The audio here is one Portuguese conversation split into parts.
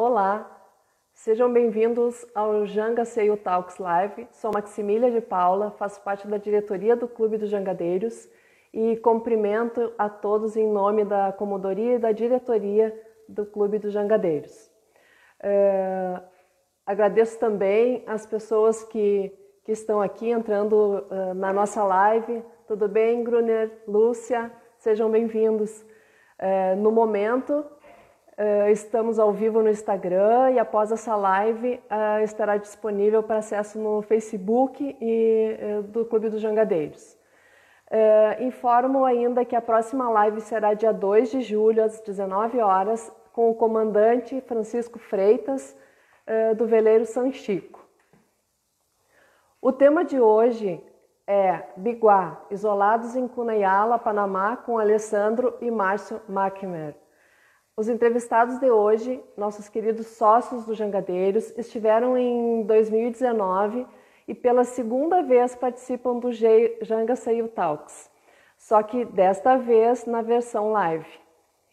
Olá, sejam bem-vindos ao Janga CU Talks Live. Sou Maximília de Paula, faço parte da diretoria do Clube dos Jangadeiros e cumprimento a todos em nome da comodoria e da diretoria do Clube dos Jangadeiros. Agradeço também as pessoas que estão aqui entrando na nossa live. Tudo bem, Gruner, Lúcia? Sejam bem-vindos. No momento, estamos ao vivo no Instagram e após essa live estará disponível para acesso no Facebook e do Clube dos Jangadeiros. Informo ainda que a próxima live será dia 2 de julho, às 19 horas, com o comandante Francisco Freitas, do veleiro San Chico. O tema de hoje é Biguá, isolados em Cunayala, Panamá, com Alessandro e Márcio Mackmer. Os entrevistados de hoje, nossos queridos sócios do Jangadeiros, estiveram em 2019 e pela segunda vez participam do Janga CU Talks, só que desta vez na versão live.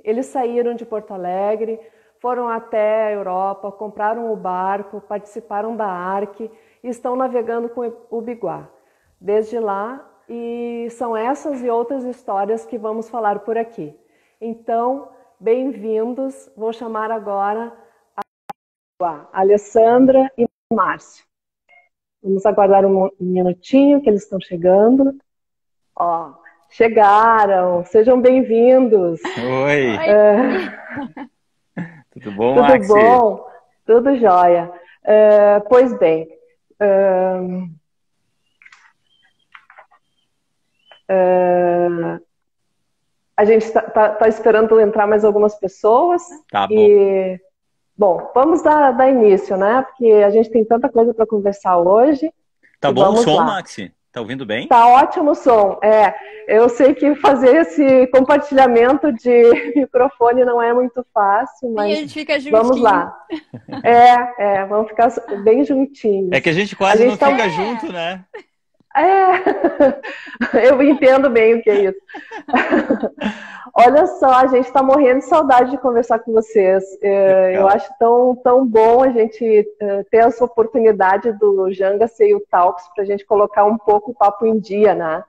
Eles saíram de Porto Alegre, foram até a Europa, compraram o barco, participaram da ARC e estão navegando com o Biguá desde lá, e são essas e outras histórias que vamos falar por aqui. Então, bem-vindos. Vou chamar agora a Alessandra e Márcio. Vamos aguardar um minutinho que eles estão chegando. Ó, chegaram. Sejam bem-vindos. Oi. Tudo bom, Tudo Maxi? bom? Tudo jóia. Pois bem, a gente está esperando entrar mais algumas pessoas. Tá bom. Bom, vamos dar início, né? Porque a gente tem tanta coisa para conversar hoje. Tá bom o som, lá. Maxi? Tá ouvindo bem? Tá ótimo o som. Eu sei que fazer esse compartilhamento de microfone não é muito fácil, mas e a gente fica juntinho. Vamos lá. Vamos ficar bem juntinhos. É que a gente quase não fica junto, né? Eu entendo bem o que é isso. Olha só, a gente está morrendo de saudade de conversar com vocês. Eu acho tão bom a gente ter essa oportunidade do Janga CU Talks para a gente colocar um pouco o papo em dia, né?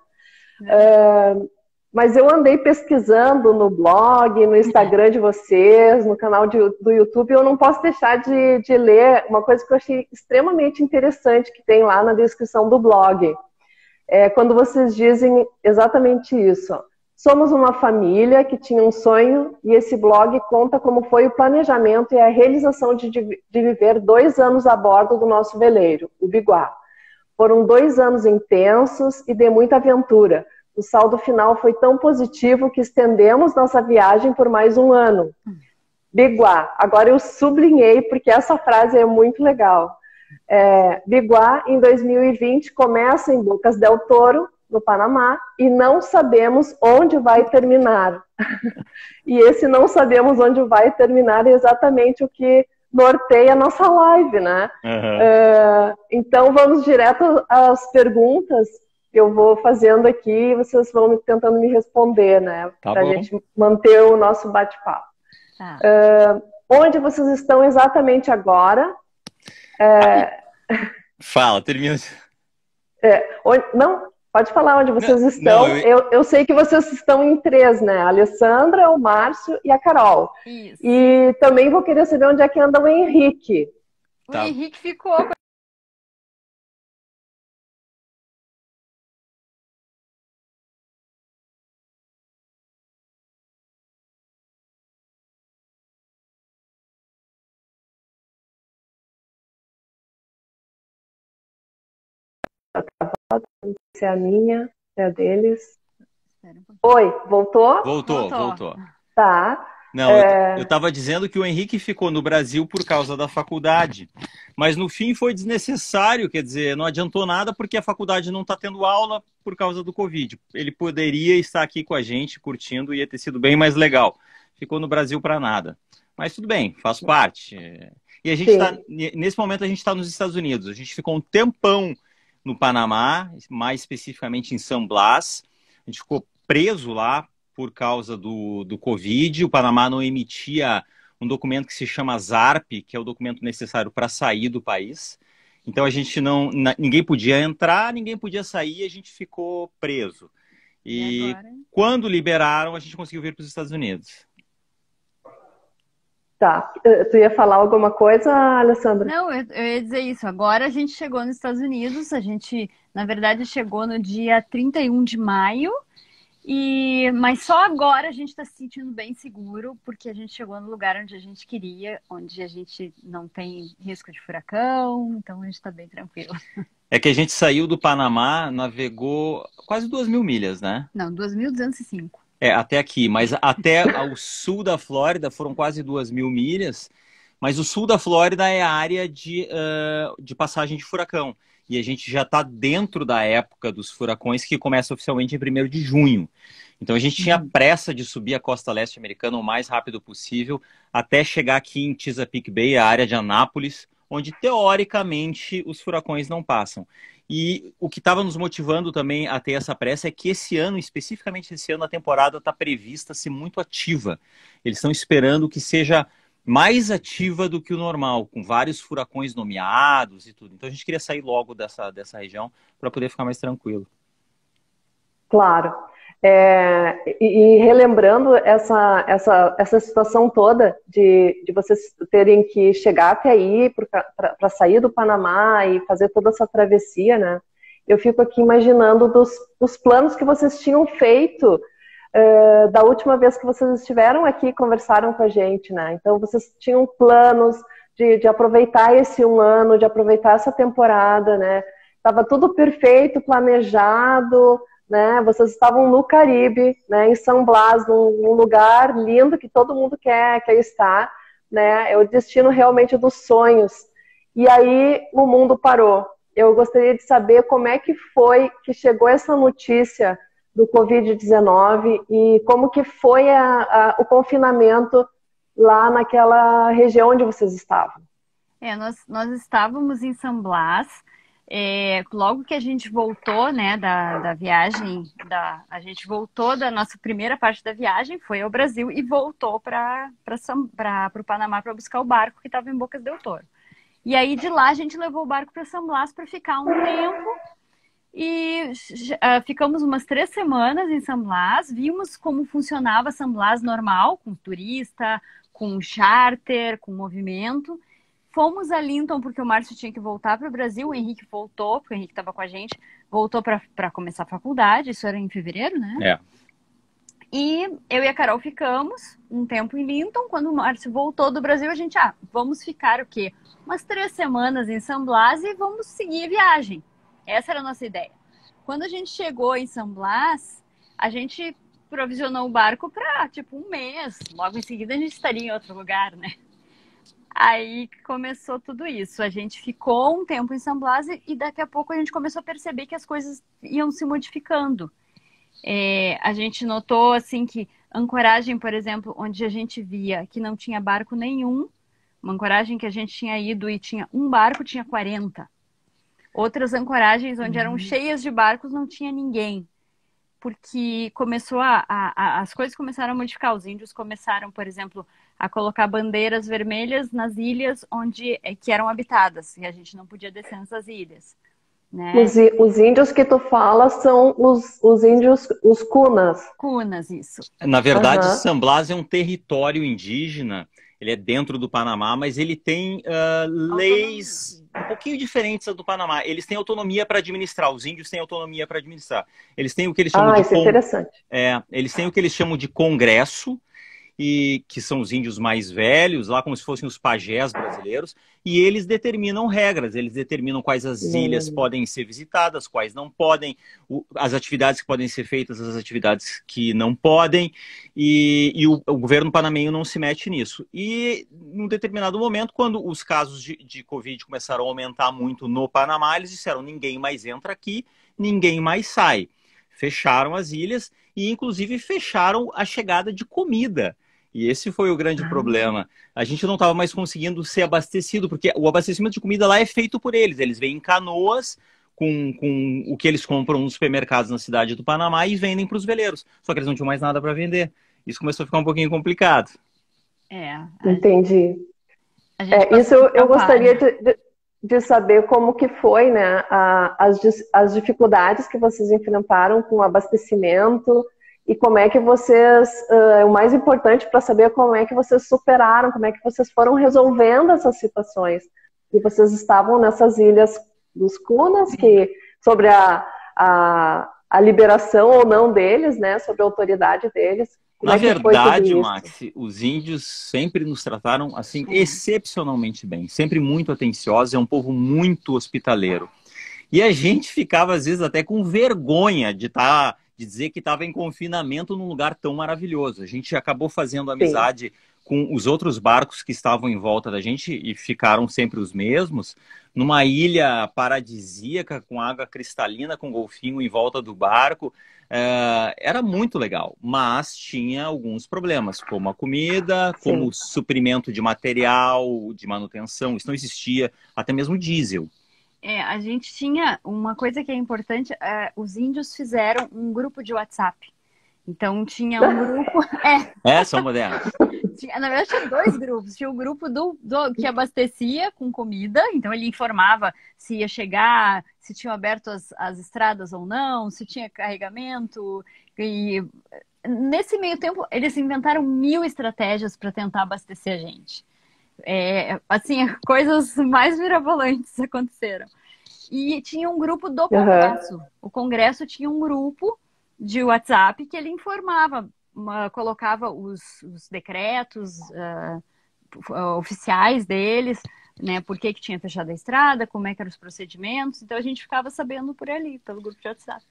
Mas eu andei pesquisando no blog, no Instagram de vocês, no canal do YouTube, e eu não posso deixar de ler uma coisa que eu achei extremamente interessante que tem lá na descrição do blog. Quando vocês dizem exatamente isso. Somos uma família que tinha um sonho e esse blog conta como foi o planejamento e a realização de viver 2 anos a bordo do nosso veleiro, o Biguá. Foram 2 anos intensos e de muita aventura. O saldo final foi tão positivo que estendemos nossa viagem por mais 1 ano. Biguá. Agora eu sublinhei porque essa frase é muito legal. Biguá, em 2020, começa em Bocas del Toro, no Panamá, e não sabemos onde vai terminar. E esse não sabemos onde vai terminar é exatamente o que norteia a nossa live, né? Uhum. Então vamos direto às perguntas que eu vou fazendo aqui e vocês vão tentando me responder, né? Tá pra bom. gente manter o nosso bate-papo. Onde vocês estão exatamente agora? Fala, termina. Não, pode falar onde vocês estão. Eu sei que vocês estão em 3, né? A Alessandra, o Márcio e a Carol. Isso. E também vou querer saber onde é que anda o Henrique. O Henrique ficou com Se é a minha, é a deles. Oi, voltou? Voltou. Tá. Não, eu estava dizendo que o Henrique ficou no Brasil por causa da faculdade, mas no fim foi desnecessário, quer dizer, não adiantou nada porque a faculdade não está tendo aula por causa do Covid. Ele poderia estar aqui com a gente, curtindo, ia ter sido bem mais legal. Ficou no Brasil para nada. Mas tudo bem, faz parte. E a gente nesse momento a gente está nos Estados Unidos. A gente ficou um tempão no Panamá, mais especificamente em San Blas. A gente ficou preso lá por causa do Covid. O Panamá não emitia um documento que se chama ZARP, que é o documento necessário para sair do país. Então a gente ninguém podia entrar, ninguém podia sair, a gente ficou preso. E agora? quando liberaram, a gente conseguiu vir para os Estados Unidos. Tá. Tu ia falar alguma coisa, Alessandra? Não, eu ia dizer isso. Agora a gente chegou nos Estados Unidos, a gente, na verdade, chegou no dia 31 de maio, mas só agora a gente está se sentindo bem seguro, porque a gente chegou no lugar onde a gente queria, onde a gente não tem risco de furacão, então a gente está bem tranquilo. É que a gente saiu do Panamá, navegou quase 2.000 milhas, né? Não, 2.205. Até aqui, mas até ao sul da Flórida foram quase 2.000 milhas, mas o sul da Flórida é a área de passagem de furacão. E a gente já está dentro da época dos furacões, que começa oficialmente em 1º de junho. Então a gente tinha pressa de subir a costa leste americana o mais rápido possível, até chegar aqui em Chesapeake Bay, a área de Anápolis, onde teoricamente os furacões não passam. E o que estava nos motivando também a ter essa pressa é que esse ano, especificamente esse ano, a temporada está prevista ser muito ativa. Eles estão esperando que seja mais ativa do que o normal, com vários furacões nomeados e tudo. Então a gente queria sair logo dessa região para poder ficar mais tranquilo. Claro. E relembrando essa situação toda de vocês terem que chegar até aí para sair do Panamá e fazer toda essa travessia, né? Eu fico aqui imaginando dos planos que vocês tinham feito da última vez que vocês estiveram aqui e conversaram com a gente, né? Então vocês tinham planos de aproveitar esse um ano, de aproveitar essa temporada, né? Estava tudo perfeito, planejado, né? Vocês estavam no Caribe, né? Em San Blas, num lugar lindo que todo mundo quer estar, né? É o destino realmente dos sonhos. E aí o mundo parou. Eu gostaria de saber como é que foi que chegou essa notícia do Covid-19 e como que foi o confinamento lá naquela região onde vocês estavam. Nós estávamos em San Blas. Logo que a gente voltou, né, da viagem, a gente voltou da nossa primeira parte da viagem, foi ao Brasil e voltou para o Panamá para buscar o barco que estava em Bocas del Toro. E aí de lá a gente levou o barco para San Blas para ficar um tempo e ficamos umas 3 semanas em San Blas, vimos como funcionava San Blas normal, com turista, com charter, com movimento. Fomos a Linton porque o Márcio tinha que voltar para o Brasil, o Henrique voltou, porque o Henrique estava com a gente, voltou para começar a faculdade, isso era em fevereiro, né? E eu e a Carol ficamos um tempo em Linton, quando o Márcio voltou do Brasil, a gente, vamos ficar o quê? Umas 3 semanas em San Blas e vamos seguir a viagem. Essa era a nossa ideia. Quando a gente chegou em San Blas, a gente provisionou o barco para, tipo, um mês. Logo em seguida a gente estaria em outro lugar, né? Aí começou tudo isso. A gente ficou um tempo em San Blas e daqui a pouco a gente começou a perceber que as coisas iam se modificando. A gente notou assim que ancoragem, por exemplo, onde a gente via que não tinha barco nenhum, uma ancoragem que a gente tinha ido e tinha um barco, tinha 40. Outras ancoragens onde eram cheias de barcos não tinha ninguém. Porque começou as coisas começaram a modificar. Os índios começaram, por exemplo, a colocar bandeiras vermelhas nas ilhas que eram habitadas, e a gente não podia descer nessas ilhas. Né? Os índios que tu fala são os índios, os Kunas. Kunas, isso. Na verdade, San Blas é um território indígena, ele é dentro do Panamá, mas ele tem leis um pouquinho diferentes do Panamá. Eles têm autonomia para administrar, os índios têm autonomia para administrar. Eles têm o que eles chamam de... isso é interessante. Eles têm o que eles chamam de congresso, e que são os índios mais velhos, lá como se fossem os pajés brasileiros, e eles determinam regras, eles determinam quais as ilhas podem ser visitadas, quais não podem, as atividades que podem ser feitas, as atividades que não podem, e o governo panamenho não se mete nisso. E num determinado momento, quando os casos de Covid começaram a aumentar muito no Panamá, eles disseram, ninguém mais entra aqui, ninguém mais sai. Fecharam as ilhas e, inclusive, fecharam a chegada de comida. E esse foi o grande problema. A gente não estava mais conseguindo ser abastecido, porque o abastecimento de comida lá é feito por eles. Eles vêm em canoas com o que eles compram nos supermercados na cidade do Panamá e vendem para os veleiros. Só que eles não tinham mais nada para vender. Isso começou a ficar um pouquinho complicado. É, Entendi. a gente Isso passou por eu gostaria trabalho. de saber como que foi, né, as dificuldades que vocês enfrentaram com o abastecimento e como é que vocês, o mais importante para saber é como é que vocês superaram, como é que vocês foram resolvendo essas situações. E vocês estavam nessas ilhas dos Kunas, que sobre a liberação ou não deles, né, sobre a autoridade deles. Como Na é que foi tudo verdade, isso? Max, os índios sempre nos trataram assim excepcionalmente bem, sempre muito atenciosos, é um povo muito hospitaleiro. E a gente ficava às vezes até com vergonha de dizer que estava em confinamento num lugar tão maravilhoso. A gente acabou fazendo Sim. amizade com os outros barcos que estavam em volta da gente e ficaram sempre os mesmos, numa ilha paradisíaca com água cristalina, com golfinho em volta do barco. Era muito legal, mas tinha alguns problemas, como a comida, como Sim. o suprimento de material, de manutenção, isso não existia, até mesmo diesel. A gente tinha uma coisa que é importante, os índios fizeram um grupo de WhatsApp. Então tinha um grupo, São modernos. na verdade tinha dois grupos. Tinha o grupo do que abastecia com comida, então ele informava se ia chegar, se tinham aberto as estradas ou não, se tinha carregamento. E nesse meio tempo eles inventaram 1000 estratégias para tentar abastecer a gente. Assim, coisas mais mirabolantes aconteceram. E tinha um grupo do Congresso. O Congresso tinha um grupo de WhatsApp que ele informava, colocava os decretos oficiais deles, né? Por que tinha fechado a estrada, como é que eram os procedimentos. Então a gente ficava sabendo por ali, pelo grupo de WhatsApp.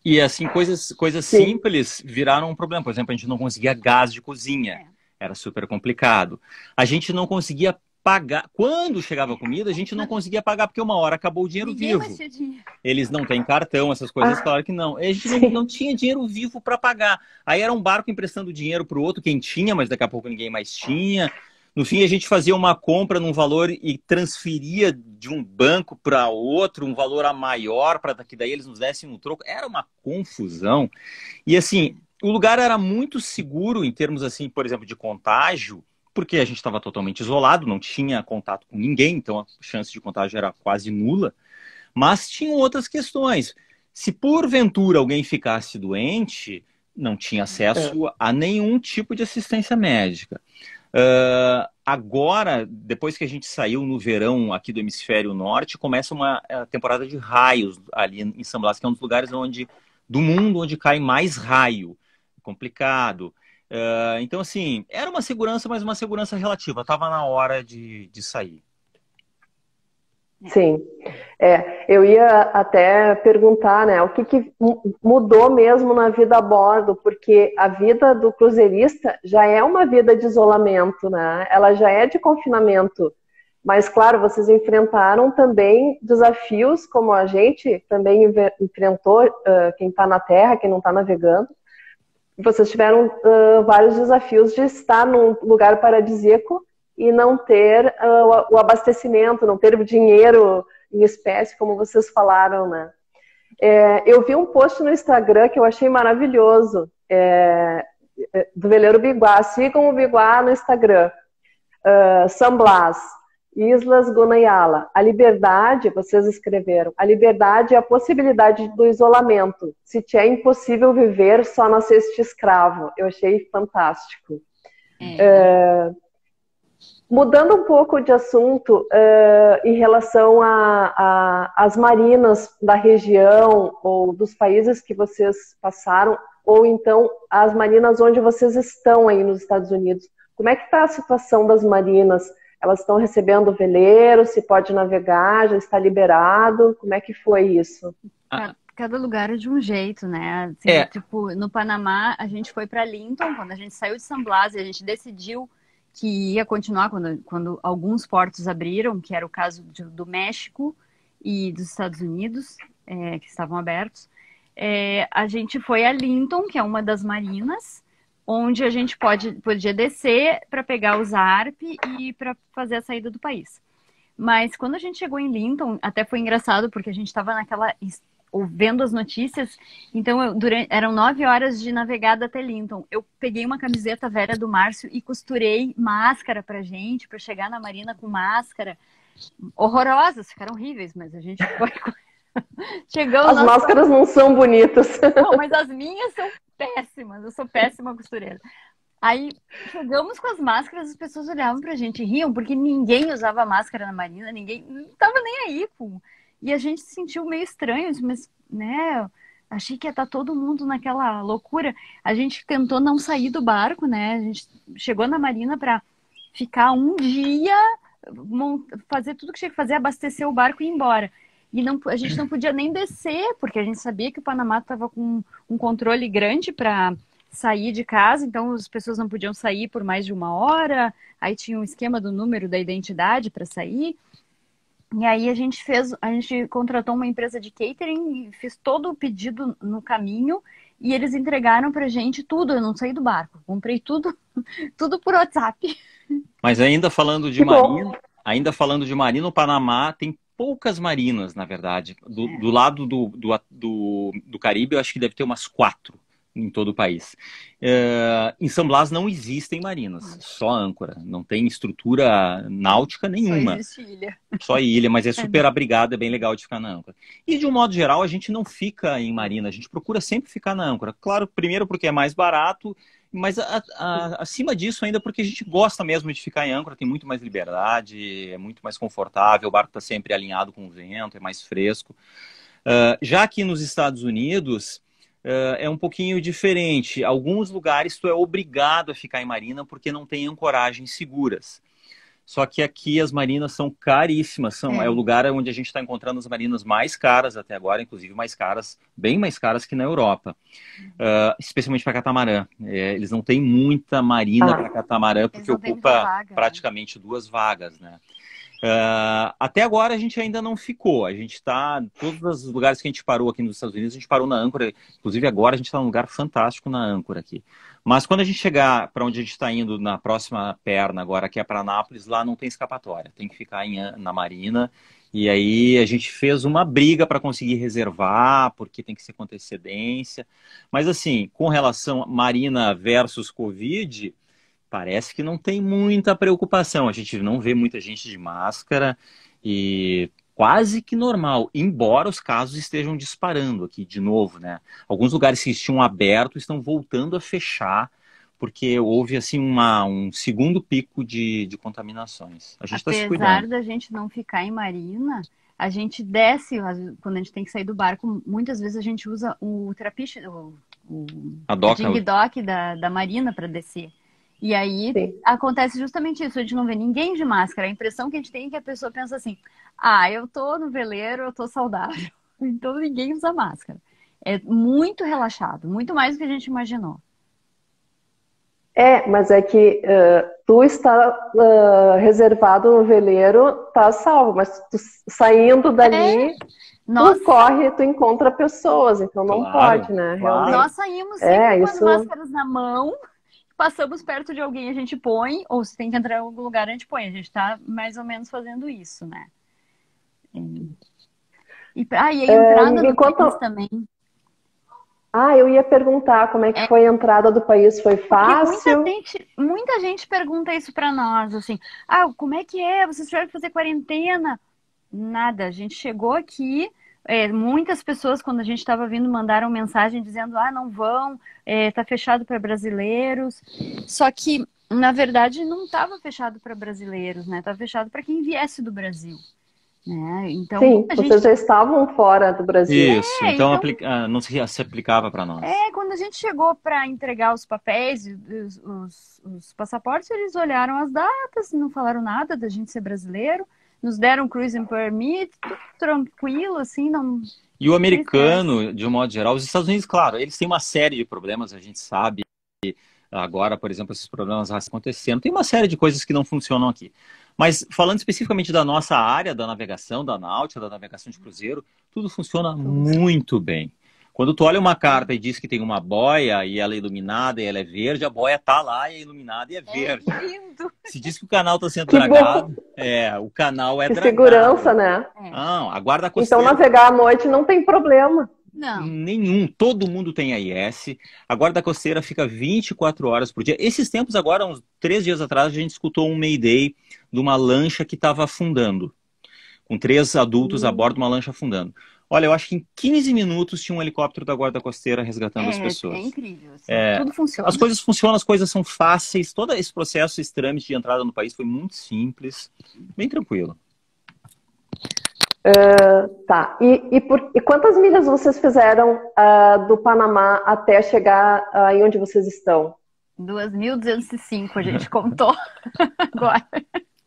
E assim, coisas simples viraram um problema. Por exemplo, a gente não conseguia gás de cozinha. Era super complicado. A gente não conseguia pagar. Quando chegava a comida, a gente não conseguia pagar, porque uma hora acabou o dinheiro Ninguém vivo. mais tinha dinheiro. Eles não têm cartão, essas coisas, claro que não. A gente não tinha dinheiro vivo para pagar. Aí era um barco emprestando dinheiro para o outro, quem tinha, mas daqui a pouco ninguém mais tinha. No fim, a gente fazia uma compra num valor e transferia de um banco para outro, um valor a maior, para que daí eles nos dessem um troco. Era uma confusão. E assim, o lugar era muito seguro em termos, assim, por exemplo, de contágio, porque a gente estava totalmente isolado, não tinha contato com ninguém, então a chance de contágio era quase nula. Mas tinham outras questões. Se porventura alguém ficasse doente, não tinha acesso a nenhum tipo de assistência médica. Agora, depois que a gente saiu no verão aqui do hemisfério norte, começa uma temporada de raios ali em San Blas, que é um dos lugares do mundo onde cai mais raio. Complicado. Então, assim, era uma segurança, mas uma segurança relativa. Estava na hora de sair. Sim. Eu ia até perguntar, né, o que mudou mesmo na vida a bordo, porque a vida do cruzeirista já é uma vida de isolamento, né? Ela já é de confinamento. Mas, claro, vocês enfrentaram também desafios, como a gente também enfrentou, quem está na terra, quem não está navegando. Vocês tiveram vários desafios de estar num lugar paradisíaco e não ter o abastecimento, não ter o dinheiro em espécie, como vocês falaram, né? Eu vi um post no Instagram que eu achei maravilhoso, do Veleiro Biguá. Sigam o Biguá no Instagram. San Blas, Islas Gunayala. A liberdade, vocês escreveram, a liberdade é a possibilidade do isolamento. Se te é impossível viver, só não seja escravo. Eu achei fantástico. Mudando um pouco de assunto, em relação às marinas da região ou dos países que vocês passaram, ou então as marinas onde vocês estão aí nos Estados Unidos, como é que está a situação das marinas? Elas estão recebendo veleiro, se pode navegar, já está liberado? Como é que foi isso? Cada lugar é de um jeito, né? Assim, tipo, no Panamá, a gente foi para Linton, quando a gente saiu de San Blas, e a gente decidiu que ia continuar quando alguns portos abriram, que era o caso do México e dos Estados Unidos, que estavam abertos. A gente foi a Linton, que é uma das marinas, onde a gente podia descer para pegar os ARP e para fazer a saída do país. Mas quando a gente chegou em Linton, até foi engraçado, porque a gente estava naquela vendo as notícias. Então, eram 9 horas de navegada até Linton. Eu peguei uma camiseta velha do Márcio e costurei máscara pra gente, para chegar na marina com máscara. Horrorosas, ficaram horríveis, mas a gente foi... Chegamos As máscaras não são bonitas. Não, mas as minhas são péssimas. Eu sou péssima costureira. Aí chegamos com as máscaras, as pessoas olhavam pra gente e riam, porque ninguém usava máscara na marina, ninguém não tava nem aí, pô. E a gente se sentiu meio estranho, mas, né, achei que ia estar todo mundo naquela loucura. A gente tentou não sair do barco, né, a gente chegou na marina pra ficar um dia, fazer tudo que tinha que fazer, abastecer o barco e ir embora. E a gente não podia nem descer, porque a gente sabia que o Panamá estava com um controle grande para sair de casa, então as pessoas não podiam sair por mais de 1 hora, aí tinha um esquema do número da identidade para sair, e aí a gente contratou uma empresa de catering e fez todo o pedido no caminho, e eles entregaram pra gente tudo, eu não saí do barco, comprei tudo, tudo por WhatsApp. Mas ainda falando de marina, o Panamá tem poucas marinas, na verdade. Do lado do Caribe, eu acho que deve ter umas 4 em todo o país. Em San Blas não existem marinas, só âncora. Não tem estrutura náutica nenhuma. Só existe ilha. Só ilha, mas é super abrigado, é bem legal de ficar na âncora. E de um modo geral, a gente não fica em marina, a gente procura sempre ficar na âncora. Claro, primeiro porque é mais barato, mas acima disso ainda porque a gente gosta mesmo de ficar em âncora, tem muito mais liberdade, é muito mais confortável, o barco está sempre alinhado com o vento, é mais fresco. Já aqui nos Estados Unidos, é um pouquinho diferente. Alguns lugares tu é obrigado a ficar em marina porque não tem ancoragens seguras. Só que aqui as marinas são caríssimas. É o lugar onde a gente está encontrando as marinas mais caras até agora, inclusive mais caras, bem mais caras que na Europa. Especialmente para catamarã. Eles não têm muita marina para catamarã porque ocupa praticamente 2 vagas, né? Até agora a gente ainda não ficou. A gente está, todos os lugares que a gente parou aqui nos Estados Unidos, a gente parou na âncora. Inclusive agora a gente está num lugar fantástico na âncora aqui. Mas quando a gente chegar para onde a gente está indo na próxima perna agora, que é para Anápolis, lá não tem escapatória. Tem que ficar na marina. E aí a gente fez uma briga para conseguir reservar, porque tem que ser com antecedência. Mas assim, com relação a marina versus Covid, parece que não tem muita preocupação. A gente não vê muita gente de máscara e quase que normal, embora os casos estejam disparando aqui de novo, né? Alguns lugares que tinham aberto estão voltando a fechar, porque houve assim um segundo pico de contaminações. A gente está se cuidando. Apesar da gente não ficar em marina, a gente desce, quando a gente tem que sair do barco, muitas vezes a gente usa o trapiche, o ding-dock da marina para descer. E aí acontece justamente isso, a gente não vê ninguém de máscara. A impressão que a gente tem é que a pessoa pensa assim, eu tô no veleiro, eu tô saudável. Então ninguém usa máscara. É muito relaxado, muito mais do que a gente imaginou. Mas é que tu está reservado no veleiro, tá salvo, mas tu saindo dali, tu corre, tu encontra pessoas, então não pode, né? Claro. Nós saímos sempre com as máscaras na mão, passamos perto de alguém, a gente põe, ou se tem que entrar em algum lugar, a gente põe. A gente tá mais ou menos fazendo isso, né? E a entrada do país também. Eu ia perguntar como é que foi a entrada do país, foi fácil? Muita gente pergunta isso pra nós, assim, como é que é? Vocês tiveram que fazer quarentena? Nada, a gente chegou aqui, muitas pessoas, quando a gente estava vindo, mandaram mensagem dizendo, não vão, tá fechado para brasileiros. Só que, na verdade, não estava fechado para brasileiros, né? Estava fechado para quem viesse do Brasil. Né? Então, sim, vocês já estavam fora do Brasil. Isso, então não se aplicava para nós. Quando a gente chegou para entregar os papéis, os passaportes, eles olharam as datas, não falaram nada da gente ser brasileiro, nos deram cruising permit, tudo tranquilo, assim, não... E o americano, de um modo geral, os Estados Unidos, claro, eles têm uma série de problemas, a gente sabe. Agora, por exemplo, esses problemas acontecendo. Tem uma série de coisas que não funcionam aqui. Mas falando especificamente da nossa área, da navegação, da náutica, da navegação de cruzeiro, tudo funciona muito bem. Quando tu olha uma carta e diz que tem uma boia e ela é iluminada e ela é verde, a boia tá lá e é iluminada e é verde. É lindo. Se diz que o canal está sendo Que dragado, bom, o canal é que dragado. segurança, né? É. Não, a guarda Então costeira navegar à noite não tem problema. Não. nenhum, todo mundo tem AIS. A guarda costeira fica 24 horas por dia. Esses tempos agora, uns 3 dias atrás, a gente escutou um mayday de uma lancha que estava afundando, com 3 adultos a bordo de uma lancha afundando. Olha, eu acho que em 15 minutos tinha um helicóptero da guarda costeira resgatando as É pessoas. incrível. Assim, É, tudo funciona. as coisas funcionam, as coisas são fáceis. Todo esse processo, esse trâmite de entrada no país foi muito simples, bem tranquilo. Tá. E quantas milhas vocês fizeram do Panamá até chegar em onde vocês estão? 2.205 a gente contou agora.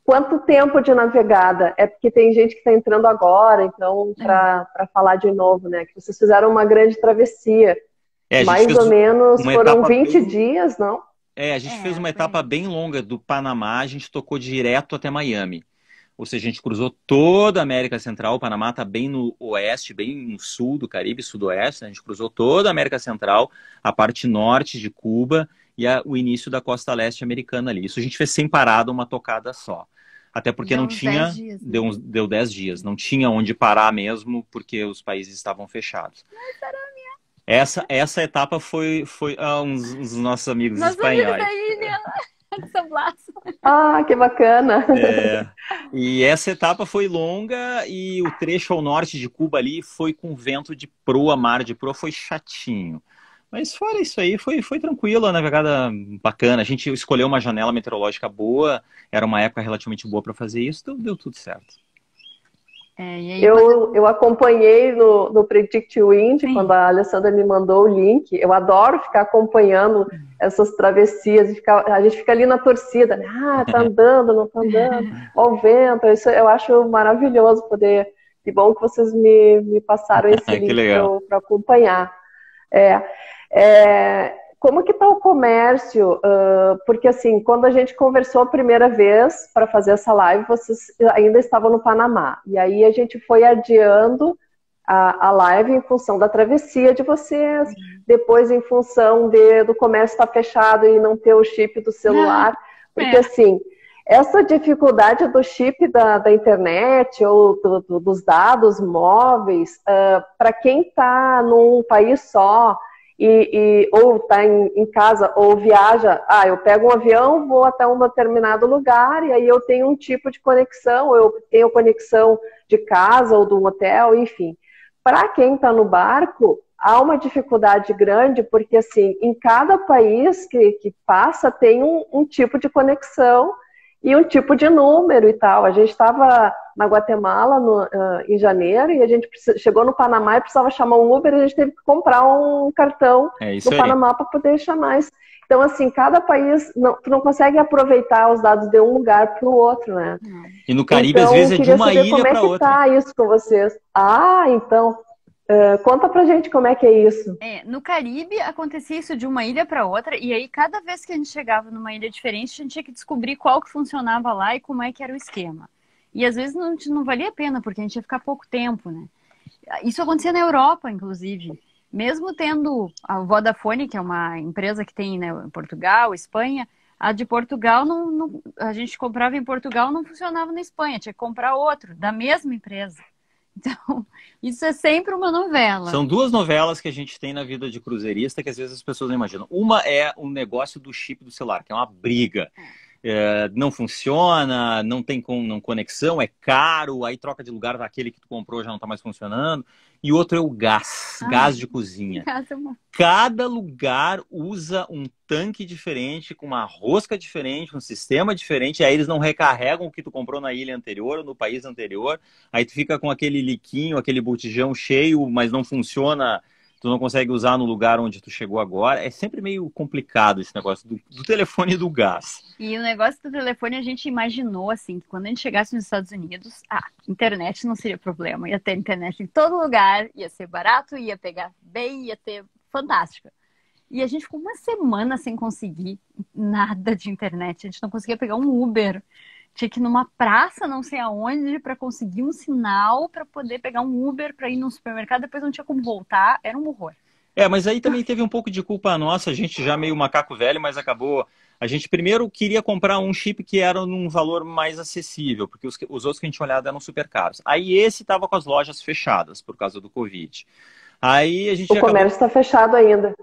Quanto tempo de navegada? É porque tem gente que está entrando agora, então, para falar de novo, né? Que vocês fizeram uma grande travessia. A gente Mais fez ou menos uma foram etapa 20 bem... dias, não? a gente fez uma etapa bem longa do Panamá, a gente tocou direto até Miami. Ou seja, a gente cruzou toda a América Central. O Panamá está bem no oeste, bem no sul do Caribe, sudoeste, né? A gente cruzou toda a América Central, a parte norte de Cuba e o início da costa leste americana ali. Isso a gente fez sem parada, uma tocada só. Até porque Deu não uns tinha... 10 dias, né? Deu 10 dias. Não tinha onde parar mesmo, porque os países estavam fechados. Essa etapa foi uns dos nossos amigos Nós amigos espanhóis. da ilha de São Blas. Ah, que bacana! E essa etapa foi longa e o trecho ao norte de Cuba ali foi com vento de proa, mar de proa, foi chatinho. Mas fora isso aí, foi tranquilo, a navegada bacana. A gente escolheu uma janela meteorológica boa, era uma época relativamente boa para fazer isso, então deu tudo certo. E aí, Eu acompanhei no Predict Wind, Sim. quando a Alessandra me mandou o link. Eu adoro ficar acompanhando essas travessias. A gente fica ali na torcida, né? Ah, tá andando, não tá andando. Ó o vento. Isso eu acho maravilhoso poder... Que bom que vocês me passaram esse Que link legal. para acompanhar. Como que está o comércio? Porque assim, quando a gente conversou a primeira vez para fazer essa live, vocês ainda estavam no Panamá. E aí a gente foi adiando a live em função da travessia de vocês, depois em função do comércio estar fechado e não ter o chip do celular. Porque assim, essa dificuldade do chip da internet ou dos dados móveis, para quem está num país só, ou está em casa, ou viaja, eu pego um avião, vou até um determinado lugar, e aí eu tenho um tipo de conexão, ou eu tenho conexão de casa ou de um hotel, enfim. Para quem está no barco, há uma dificuldade grande, porque assim, em cada país que passa tem um tipo de conexão e um tipo de número e tal. A gente estava na Guatemala em janeiro e a gente chegou no Panamá e precisava chamar um Uber e a gente teve que comprar um cartão no Panamá para poder chamar isso. Então, assim, cada país, tu não consegue aproveitar os dados de um lugar para o outro, né? E no Caribe, então, às vezes, é de uma ilha para outra. Como é que tá isso com vocês? Então... conta pra gente como é que é isso. No Caribe acontecia isso de uma ilha para outra, e aí cada vez que a gente chegava numa ilha diferente, a gente tinha que descobrir qual que funcionava lá e como é que era o esquema. E às vezes não valia a pena, porque a gente ia ficar pouco tempo, né? Isso acontecia na Europa, inclusive. Mesmo tendo a Vodafone, que é uma empresa que tem, né, em Portugal, Espanha, a de Portugal, a gente comprava em Portugal, não funcionava na Espanha, tinha que comprar outro, da mesma empresa. Então, isso é sempre uma novela. São duas novelas que a gente tem na vida de cruzeirista que às vezes as pessoas não imaginam. Uma é o negócio do chip do celular, que é uma briga. Não funciona, não tem conexão, é caro, aí troca de lugar, aquele que tu comprou já não está mais funcionando. E outro é o gás de cozinha. Cada lugar usa um tanque diferente, com uma rosca diferente, um sistema diferente, aí eles não recarregam o que tu comprou na ilha anterior ou no país anterior, aí tu fica com aquele liquinho, aquele botijão cheio, mas não funciona, tu não consegue usar no lugar onde tu chegou agora. É sempre meio complicado esse negócio do telefone e do gás. E o negócio do telefone, a gente imaginou, assim, que quando a gente chegasse nos Estados Unidos, internet não seria problema. Ia ter internet em todo lugar, ia ser barato, ia pegar bem, ia ter fantástico. E a gente ficou uma semana sem conseguir nada de internet. A gente não conseguia pegar um Uber. tinha que ir numa praça, não sei aonde, para conseguir um sinal, para poder pegar um Uber para ir no supermercado, depois não tinha como voltar, era um horror. Mas aí também teve um pouco de culpa nossa, a gente já meio macaco velho, mas acabou. A gente primeiro queria comprar um chip que era num valor mais acessível, porque os outros que a gente olhava eram super caros. Aí esse estava com as lojas fechadas por causa do Covid. Aí a gente O comércio está fechado ainda.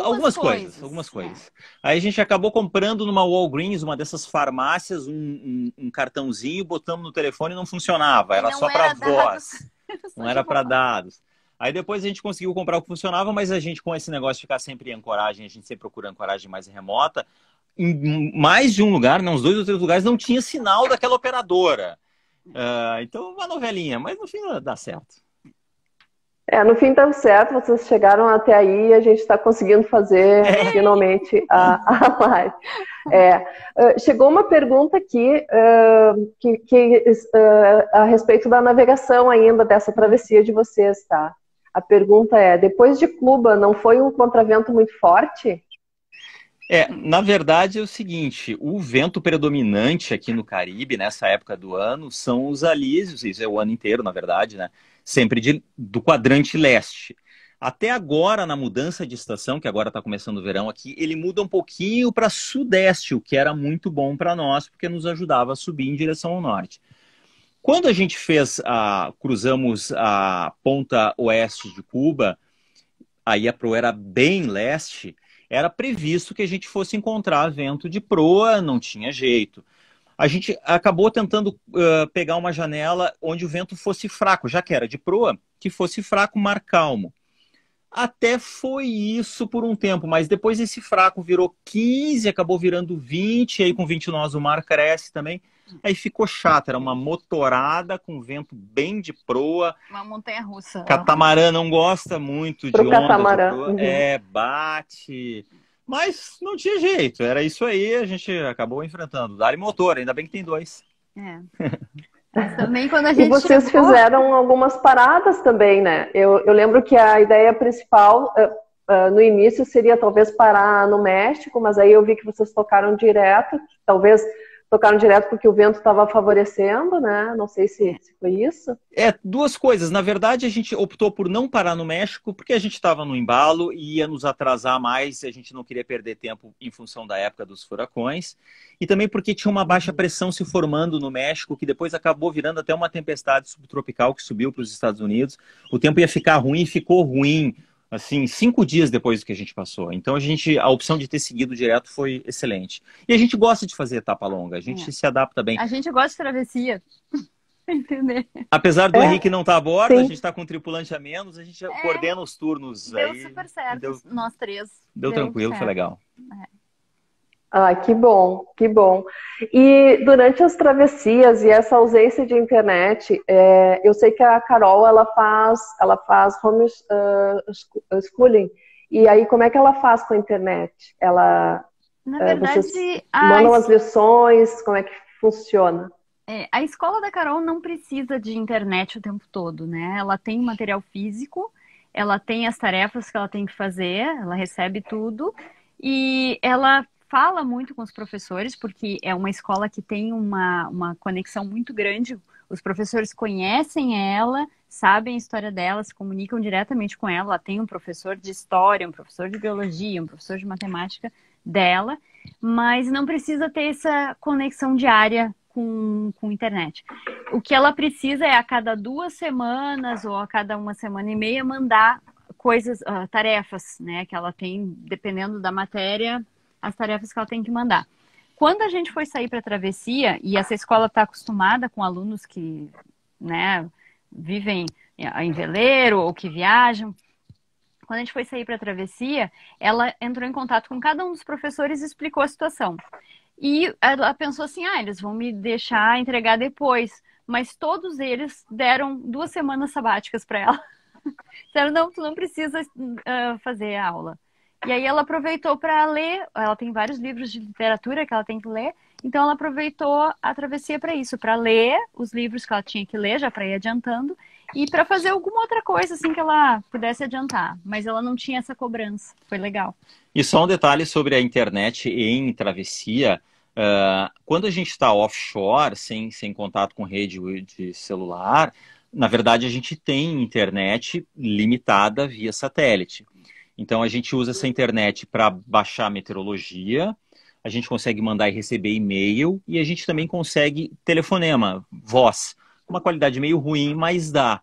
Algumas coisas. Aí a gente acabou comprando numa Walgreens, uma dessas farmácias, um cartãozinho, botamos no telefone e não funcionava. Era só para voz, não era para dados. Aí depois a gente conseguiu comprar o que funcionava, mas a gente, com esse negócio de ficar sempre em ancoragem, a gente sempre procura ancoragem mais remota, em mais de um lugar, uns 2 ou 3 lugares, não tinha sinal daquela operadora. Então, uma novelinha, mas no fim dá certo. No fim deu certo, vocês chegaram até aí e a gente está conseguindo fazer finalmente a live. Chegou uma pergunta aqui a respeito da navegação ainda, dessa travessia de vocês, tá? A pergunta é, depois de Cuba, não foi um contravento muito forte? Na verdade é o seguinte, o vento predominante aqui no Caribe, nessa época do ano, são os alísios, isso é o ano inteiro, na verdade, né? Sempre do quadrante leste. Até agora, na mudança de estação, que agora está começando o verão aqui, ele muda um pouquinho para sudeste, o que era muito bom para nós, porque nos ajudava a subir em direção ao norte. Quando a gente cruzamos a ponta oeste de Cuba, aí a proa era bem leste, era previsto que a gente fosse encontrar vento de proa, não tinha jeito. A gente acabou tentando pegar uma janela onde o vento fosse fraco, já que era de proa, que fosse fraco, mar calmo. Até foi isso por um tempo, mas depois esse fraco virou 15, acabou virando 20, e aí com 20 nós o mar cresce também. Aí ficou chato, era uma motorada com vento bem de proa. Uma montanha-russa. Catamarã não gosta muito de onda catamarã. de proa. Uhum. Bate. Mas não tinha jeito, era isso aí, a gente acabou enfrentando. Dá-lhe motor, ainda bem que tem 2. Mas também quando a gente E vocês fizeram algumas paradas também, né? Eu lembro que a ideia principal no início seria talvez parar no México, mas aí eu vi que vocês tocaram direto, talvez tocaram direto porque o vento estava favorecendo, né? Não sei se foi isso. 2 coisas. Na verdade, a gente optou por não parar no México porque a gente estava no embalo e ia nos atrasar mais, a gente não queria perder tempo em função da época dos furacões. E também porque tinha uma baixa pressão se formando no México, que depois acabou virando até uma tempestade subtropical que subiu para os Estados Unidos. O tempo ia ficar ruim e ficou ruim, assim, 5 dias depois do que a gente passou. Então a opção de ter seguido direto foi excelente. E a gente gosta de fazer etapa longa, a gente se adapta bem. A gente gosta de travessia. Entender. Apesar do Henrique não estar a bordo, sim. a gente está com um tripulante a menos, a gente coordena os turnos. Deu aí, super certo, nós 3. Deu tranquilo, certo. Foi legal. Que bom, que bom. E durante as travessias e essa ausência de internet, eu sei que a Carol ela faz homeschooling. E aí, como é que ela faz com a internet? Na verdade, vocês mandam as lições, como é que funciona? A escola da Carol não precisa de internet o tempo todo, né? Ela tem material físico, ela tem as tarefas que ela tem que fazer, ela recebe tudo e ela fala muito com os professores, porque é uma escola que tem uma conexão muito grande. Os professores conhecem ela, sabem a história dela, se comunicam diretamente com ela. Ela tem um professor de história, um professor de biologia, um professor de matemática dela, mas não precisa ter essa conexão diária com internet. O que ela precisa é a cada 2 semanas ou a cada 1 semana e meia mandar coisas, tarefas, né, que ela tem, dependendo da matéria, as tarefas que ela tem que mandar. Quando a gente foi sair para a travessia, e essa escola está acostumada com alunos que, né, vivem em veleiro ou que viajam, quando a gente foi sair para a travessia, ela entrou em contato com cada um dos professores e explicou a situação. E ela pensou assim, eles vão me deixar entregar depois. Mas todos eles deram 2 semanas sabáticas para ela. Disseram, não, tu não precisa fazer a aula. E aí ela aproveitou para ler, ela tem vários livros de literatura que ela tem que ler, então ela aproveitou a travessia para isso, para ler os livros que ela tinha que ler, já para ir adiantando, e para fazer alguma outra coisa assim que ela pudesse adiantar. Mas ela não tinha essa cobrança, foi legal. E só um detalhe sobre a internet em travessia, Quando a gente está offshore, sem contato com rede de celular, na verdade a gente tem internet limitada via satélite. Então a gente usa essa internet para baixar meteorologia, a gente consegue mandar e receber e-mail e a gente também consegue telefonema, voz, uma qualidade meio ruim, mas dá.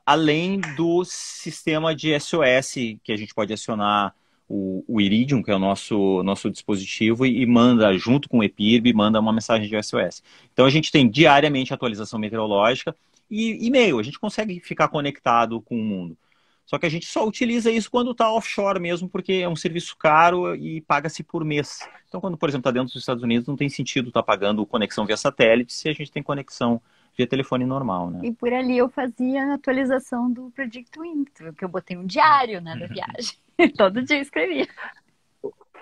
Além do sistema de SOS que a gente pode acionar o Iridium, que é o nosso dispositivo, e manda, junto com o EPIRB, manda uma mensagem de SOS. Então a gente tem diariamente atualização meteorológica e e-mail, a gente consegue ficar conectado com o mundo. Só que a gente só utiliza isso quando está offshore mesmo, porque é um serviço caro e paga-se por mês. Então quando, por exemplo, está dentro dos Estados Unidos, não tem sentido estar pagando conexão via satélite se a gente tem conexão via telefone normal, né? E por ali eu fazia a atualização do Predict Wind, que eu botei um diário, né, da viagem. Todo dia eu escrevia.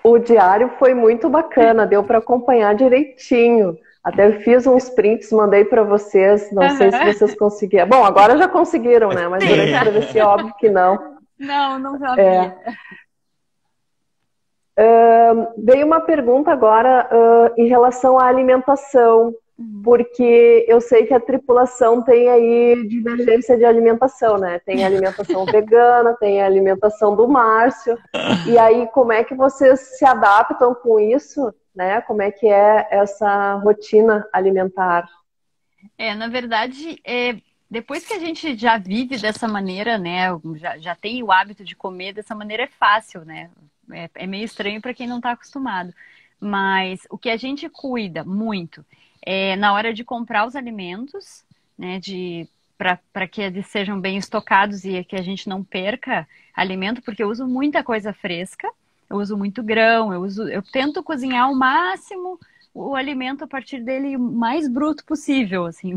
O diário foi muito bacana, deu para acompanhar direitinho. Até eu fiz uns prints, mandei para vocês, não sei se vocês conseguiram. Bom, agora já conseguiram, né? Mas durante a travessia, óbvio que não. Não sabia. Veio uma pergunta agora em relação à alimentação, porque eu sei que a tripulação tem aí divergência de alimentação, né? Tem a alimentação vegana, tem a alimentação do Márcio, e aí como é que vocês se adaptam com isso, né? Como é que é essa rotina alimentar? Na verdade, depois que a gente já vive dessa maneira, né? Já tem o hábito de comer dessa maneira, é fácil, né? É meio estranho para quem não está acostumado. Mas o que a gente cuida muito na hora de comprar os alimentos, né, para que eles sejam bem estocados e que a gente não perca alimento, porque eu uso muita coisa fresca, eu uso muito grão, eu tento cozinhar ao máximo o alimento a partir dele o mais bruto possível, assim,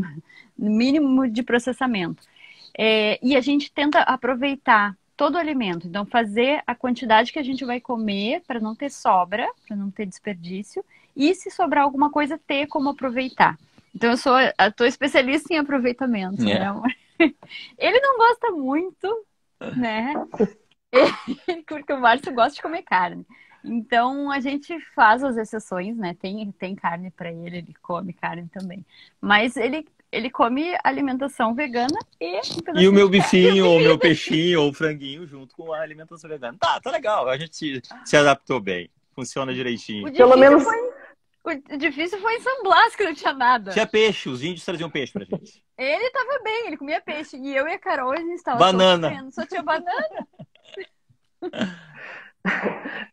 no mínimo de processamento. E a gente tenta aproveitar todo o alimento, então fazer a quantidade que a gente vai comer para não ter sobra, para não ter desperdício, e se sobrar alguma coisa, ter como aproveitar. Então eu tô especialista em aproveitamento, né? Ele não gosta muito, né? Porque o Márcio gosta de comer carne. Então a gente faz as exceções, né? Tem carne para ele come carne também. Mas ele come alimentação vegana e o meu bifinho, ou o meu peixinho, ou o franguinho junto com a alimentação vegana. Tá legal. A gente se adaptou bem. Funciona direitinho. Pelo menos... O difícil foi em San Blas, que não tinha nada. Tinha peixe, os índios traziam peixe pra gente. Ele tava bem, ele comia peixe. E eu e a Carol, a gente estava banana. Só tinha banana.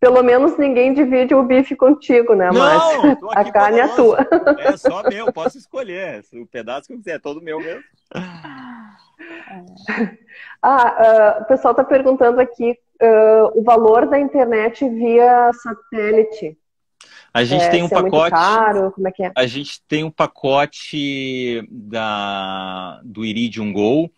Pelo menos ninguém divide o bife contigo, né, Márcio? Não, a carne é tua. É só meu, posso escolher. O pedaço que eu quiser, é todo meu mesmo. O pessoal está perguntando aqui o valor da internet via satélite. A gente tem um pacote. É muito caro, como é que é? A gente tem um pacote do Iridium Go.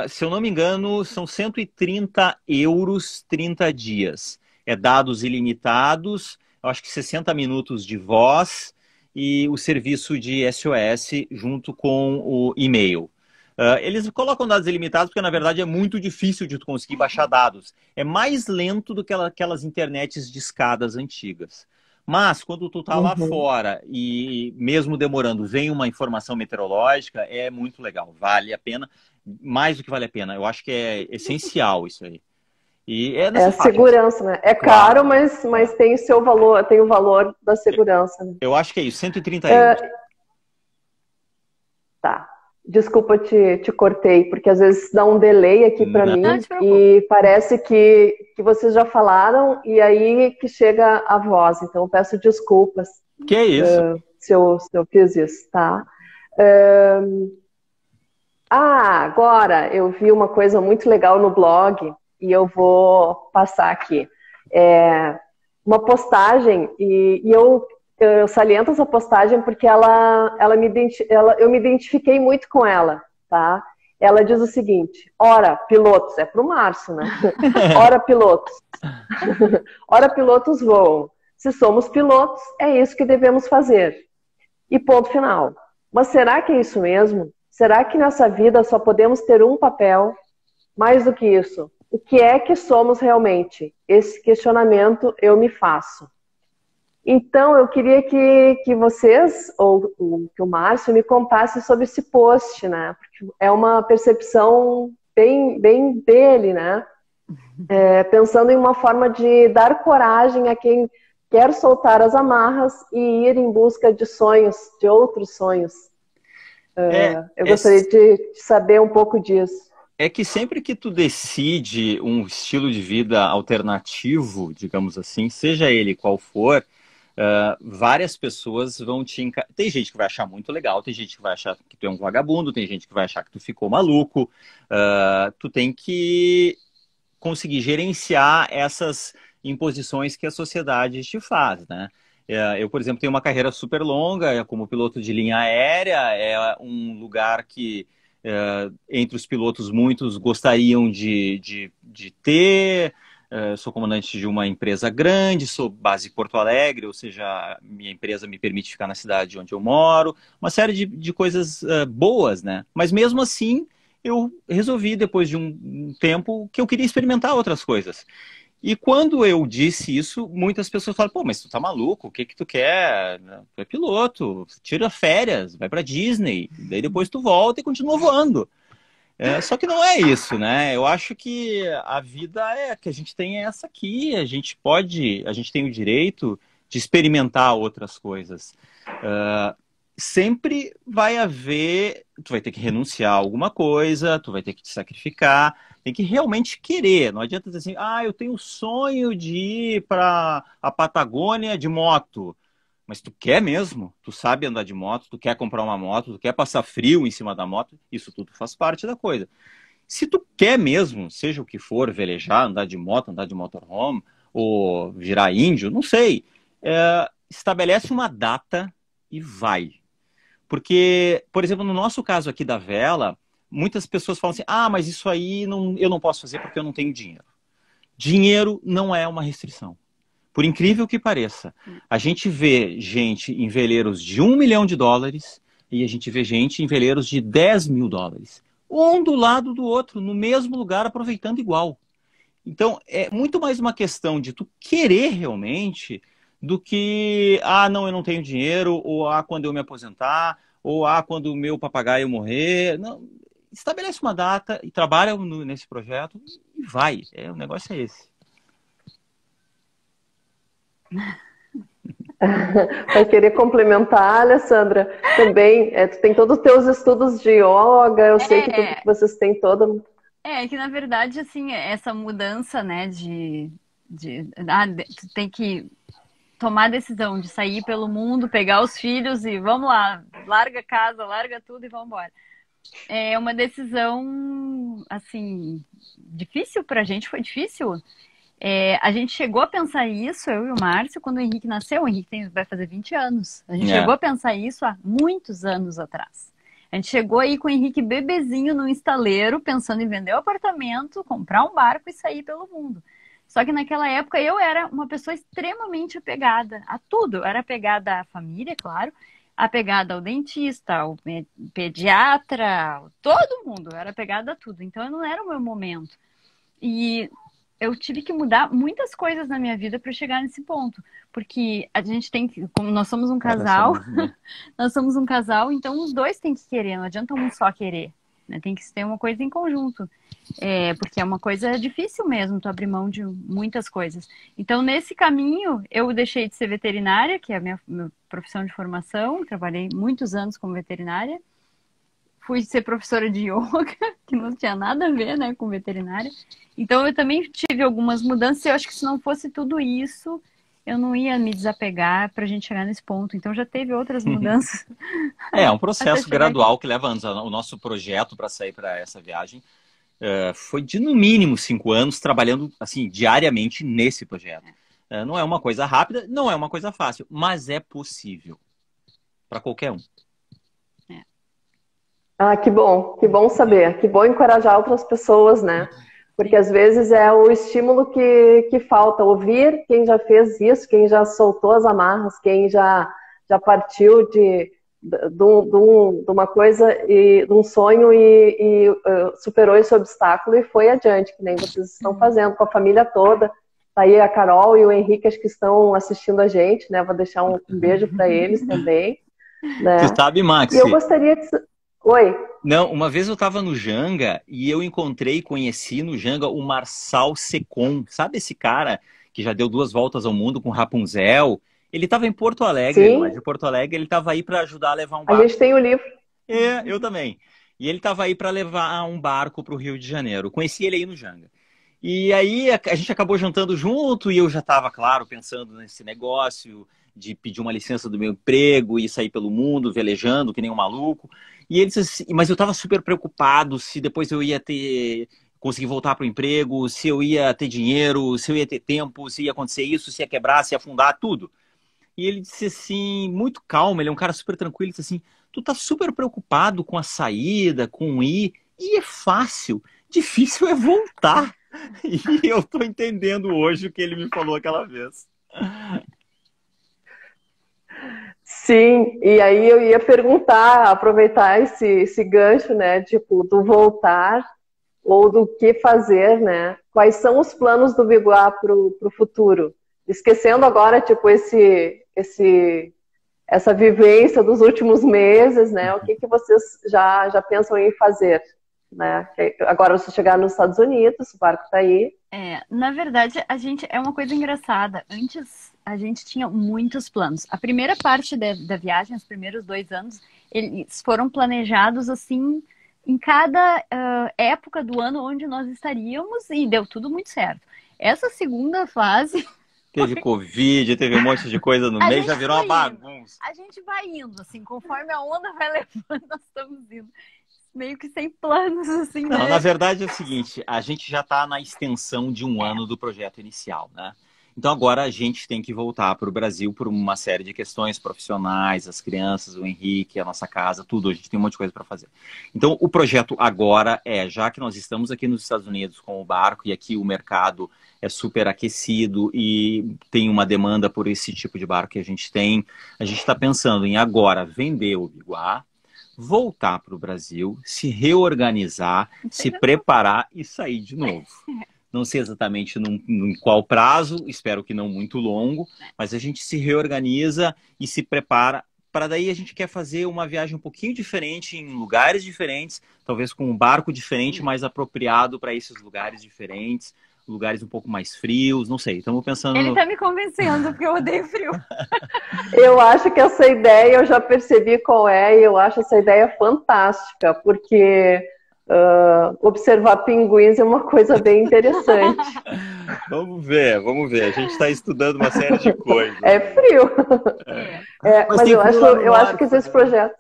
Se eu não me engano, são 130 euros 30 dias. É dados ilimitados, eu acho que 60 minutos de voz e o serviço de SOS junto com o e-mail. Eles colocam dados ilimitados porque, na verdade, é muito difícil de tu conseguir baixar dados. É mais lento do que aquelas internets de escadas antigas. Mas, quando tu tá lá fora e mesmo demorando, vem uma informação meteorológica, é muito legal. Vale a pena, mais do que vale a pena. Eu acho que é essencial isso aí. E é segurança, né? É caro, mas tem o seu valor, tem o valor da segurança. Né? Eu acho que é isso, 130 euros. Tá. Desculpa, te cortei, porque às vezes dá um delay aqui para mim e parece que vocês já falaram e aí que chega a voz. Então, eu peço desculpas. Que é isso? Se eu fiz isso, tá? Agora eu vi uma coisa muito legal no blog e eu vou passar aqui. Uma postagem e eu saliento essa postagem porque eu me identifiquei muito com ela, tá? Ela diz o seguinte: ora, pilotos, é pro Márcio, né? Ora, pilotos. Ora, pilotos voam. Se somos pilotos, é isso que devemos fazer. E ponto final. Mas será que é isso mesmo? Será que nessa vida só podemos ter um papel? Mais do que isso, o que é que somos realmente? Esse questionamento eu me faço. Então, eu queria que vocês, ou que o Márcio, me contasse sobre esse post, né? Porque é uma percepção bem dele, né? Pensando em uma forma de dar coragem a quem quer soltar as amarras e ir em busca de sonhos, de outros sonhos. Eu gostaria de saber um pouco disso. É que sempre que tu decide um estilo de vida alternativo, digamos assim, seja ele qual for, várias pessoas vão Tem gente que vai achar muito legal, tem gente que vai achar que tu é um vagabundo, tem gente que vai achar que tu ficou maluco. Tu tem que conseguir gerenciar essas imposições que a sociedade te faz, né? Eu, por exemplo, tenho uma carreira super longa como piloto de linha aérea, é um lugar que entre os pilotos muitos gostariam de ter. Sou comandante de uma empresa grande, sou base em Porto Alegre, ou seja, minha empresa me permite ficar na cidade onde eu moro, uma série de coisas boas, né? Mas mesmo assim, eu resolvi, depois de um tempo, que eu queria experimentar outras coisas. E quando eu disse isso, muitas pessoas falam, pô, mas tu tá maluco, o que que tu quer? Tu é piloto, tira férias, vai pra Disney, daí depois tu volta e continua voando. Só que não é isso, né? Eu acho que a vida que a gente tem é essa aqui. A gente tem o direito de experimentar outras coisas. Sempre vai haver, tu vai ter que renunciar a alguma coisa, tu vai ter que te sacrificar, tem que realmente querer. Não adianta dizer assim, eu tenho o sonho de ir para a Patagônia de moto. Mas tu quer mesmo? Tu sabe andar de moto, tu quer comprar uma moto, tu quer passar frio em cima da moto, isso tudo faz parte da coisa. Se tu quer mesmo, seja o que for, velejar, andar de moto, andar de motorhome, ou virar índio, não sei, estabelece uma data e vai. Porque, por exemplo, no nosso caso aqui da vela, muitas pessoas falam assim, mas isso aí eu não posso fazer porque eu não tenho dinheiro. Dinheiro não é uma restrição. Por incrível que pareça, a gente vê gente em veleiros de $1 milhão e a gente vê gente em veleiros de $10 mil. Um do lado do outro, no mesmo lugar, aproveitando igual. Então, é muito mais uma questão de tu querer realmente do que, não, eu não tenho dinheiro, ou quando eu me aposentar, ou quando o meu papagaio morrer. Não, estabelece uma data e trabalha nesse projeto e vai. O negócio é esse. Vai querer complementar, Alessandra? Também, tu tem todos os teus estudos de yoga, eu sei que vocês têm todo... que na verdade, assim, essa mudança, né, tu tem que tomar a decisão de sair pelo mundo, pegar os filhos e vamos lá, larga a casa, larga tudo e vamos embora. É uma decisão, assim, difícil pra gente, foi difícil. A gente chegou a pensar isso, eu e o Márcio, quando o Henrique nasceu. O Henrique vai fazer 20 anos. A gente chegou a pensar isso há muitos anos atrás. A gente chegou aí com o Henrique bebezinho no estaleiro, pensando em vender o apartamento, comprar um barco e sair pelo mundo. Só que naquela época eu era uma pessoa extremamente apegada a tudo. Eu era apegada à família, claro, apegada ao dentista, ao pediatra, todo mundo. Eu era apegada a tudo. Então não era o meu momento. E eu tive que mudar muitas coisas na minha vida para chegar nesse ponto. Porque a gente tem que, como nós somos um casal, nós somos um casal, então os dois têm que querer, não adianta um só querer, né? Tem que ter uma coisa em conjunto. Porque é uma coisa difícil mesmo, tu abrir mão de muitas coisas. Então, nesse caminho, eu deixei de ser veterinária, que é a minha profissão de formação, trabalhei muitos anos como veterinária. Fui ser professora de yoga, que não tinha nada a ver, né, com veterinária. Então, eu também tive algumas mudanças. Eu acho que se não fosse tudo isso, eu não ia me desapegar para a gente chegar nesse ponto. Então, já teve outras mudanças. É um processo gradual que leva anos. O nosso projeto para sair para essa viagem foi de, no mínimo, 5 anos, trabalhando assim diariamente nesse projeto. Não é uma coisa rápida, não é uma coisa fácil, mas é possível para qualquer um. Que bom saber, que bom encorajar outras pessoas, né? Porque às vezes é o estímulo que falta, ouvir quem já fez isso, quem já soltou as amarras, quem já partiu de uma coisa, de um sonho e superou esse obstáculo e foi adiante, que nem vocês estão fazendo com a família toda. Tá aí a Carol e o Henrique, acho que estão assistindo a gente, né? Vou deixar um beijo para eles também, né? Tu sabe, Max? E eu gostaria de... Oi? Não, uma vez eu estava no Janga e eu encontrei, conheci no Janga o Marçal Secom. Sabe esse cara que já deu 2 voltas ao mundo com Rapunzel? Ele estava em Porto Alegre, Sim. mas de Porto Alegre ele estava aí para ajudar a levar um A barco. gente tem o livro. É, eu também. E ele estava aí para levar um barco para o Rio de Janeiro. Conheci ele aí no Janga. E aí a gente acabou jantando junto e eu já estava, claro, pensando nesse negócio de pedir uma licença do meu emprego e sair pelo mundo, velejando, que nem um maluco. E ele disse assim, mas eu estava super preocupado se depois eu ia conseguir voltar para o emprego, se eu ia ter dinheiro, se eu ia ter tempo, se ia acontecer isso, se ia quebrar, se ia afundar, tudo. E ele disse assim, muito calmo, ele é um cara super tranquilo, ele disse assim, tu tá super preocupado com a saída, com ir, e é fácil, difícil é voltar. E eu tô entendendo hoje o que ele me falou aquela vez. Sim, e aí eu ia perguntar, aproveitar esse gancho, né? Tipo, do voltar ou do que fazer, né? Quais são os planos do Biguá para o futuro? Esquecendo agora, tipo, essa vivência dos últimos meses, né? O que vocês já pensam em fazer, né? Agora vocês chegaram nos Estados Unidos, o barco está aí. Na verdade, é uma coisa engraçada. Antes, a gente tinha muitos planos. A primeira parte da viagem, os primeiros 2 anos, eles foram planejados assim, em cada época do ano onde nós estaríamos, e deu tudo muito certo. Essa segunda fase... Teve Covid, teve um monte de coisa no meio, já virou uma bagunça. A gente vai indo, assim, conforme a onda vai levando, nós estamos indo. Meio que sem planos, assim, Não, né? na verdade é o seguinte, a gente já está na extensão de 1 ano do projeto inicial, né? Então agora a gente tem que voltar para o Brasil por uma série de questões profissionais, as crianças, o Henrique, a nossa casa, tudo, a gente tem um monte de coisa para fazer. Então o projeto agora já que nós estamos aqui nos Estados Unidos com o barco e aqui o mercado é super aquecido e tem uma demanda por esse tipo de barco que a gente está pensando em agora vender o Biguá, voltar para o Brasil, se reorganizar, se preparar e sair de novo. Não sei exatamente em qual prazo, espero que não muito longo, mas a gente se reorganiza e se prepara para daí a gente quer fazer uma viagem um pouquinho diferente, em lugares diferentes, talvez com um barco diferente, mais apropriado para esses lugares diferentes, lugares um pouco mais frios, não sei. Estamos pensando... Ele tá me convencendo, porque eu odeio frio. Eu acho que essa ideia, eu já percebi qual é, e eu acho essa ideia fantástica, porque observar pinguins é uma coisa bem interessante. Vamos ver. A gente está estudando uma série de coisas. É frio. Mas eu acho que esse projeto...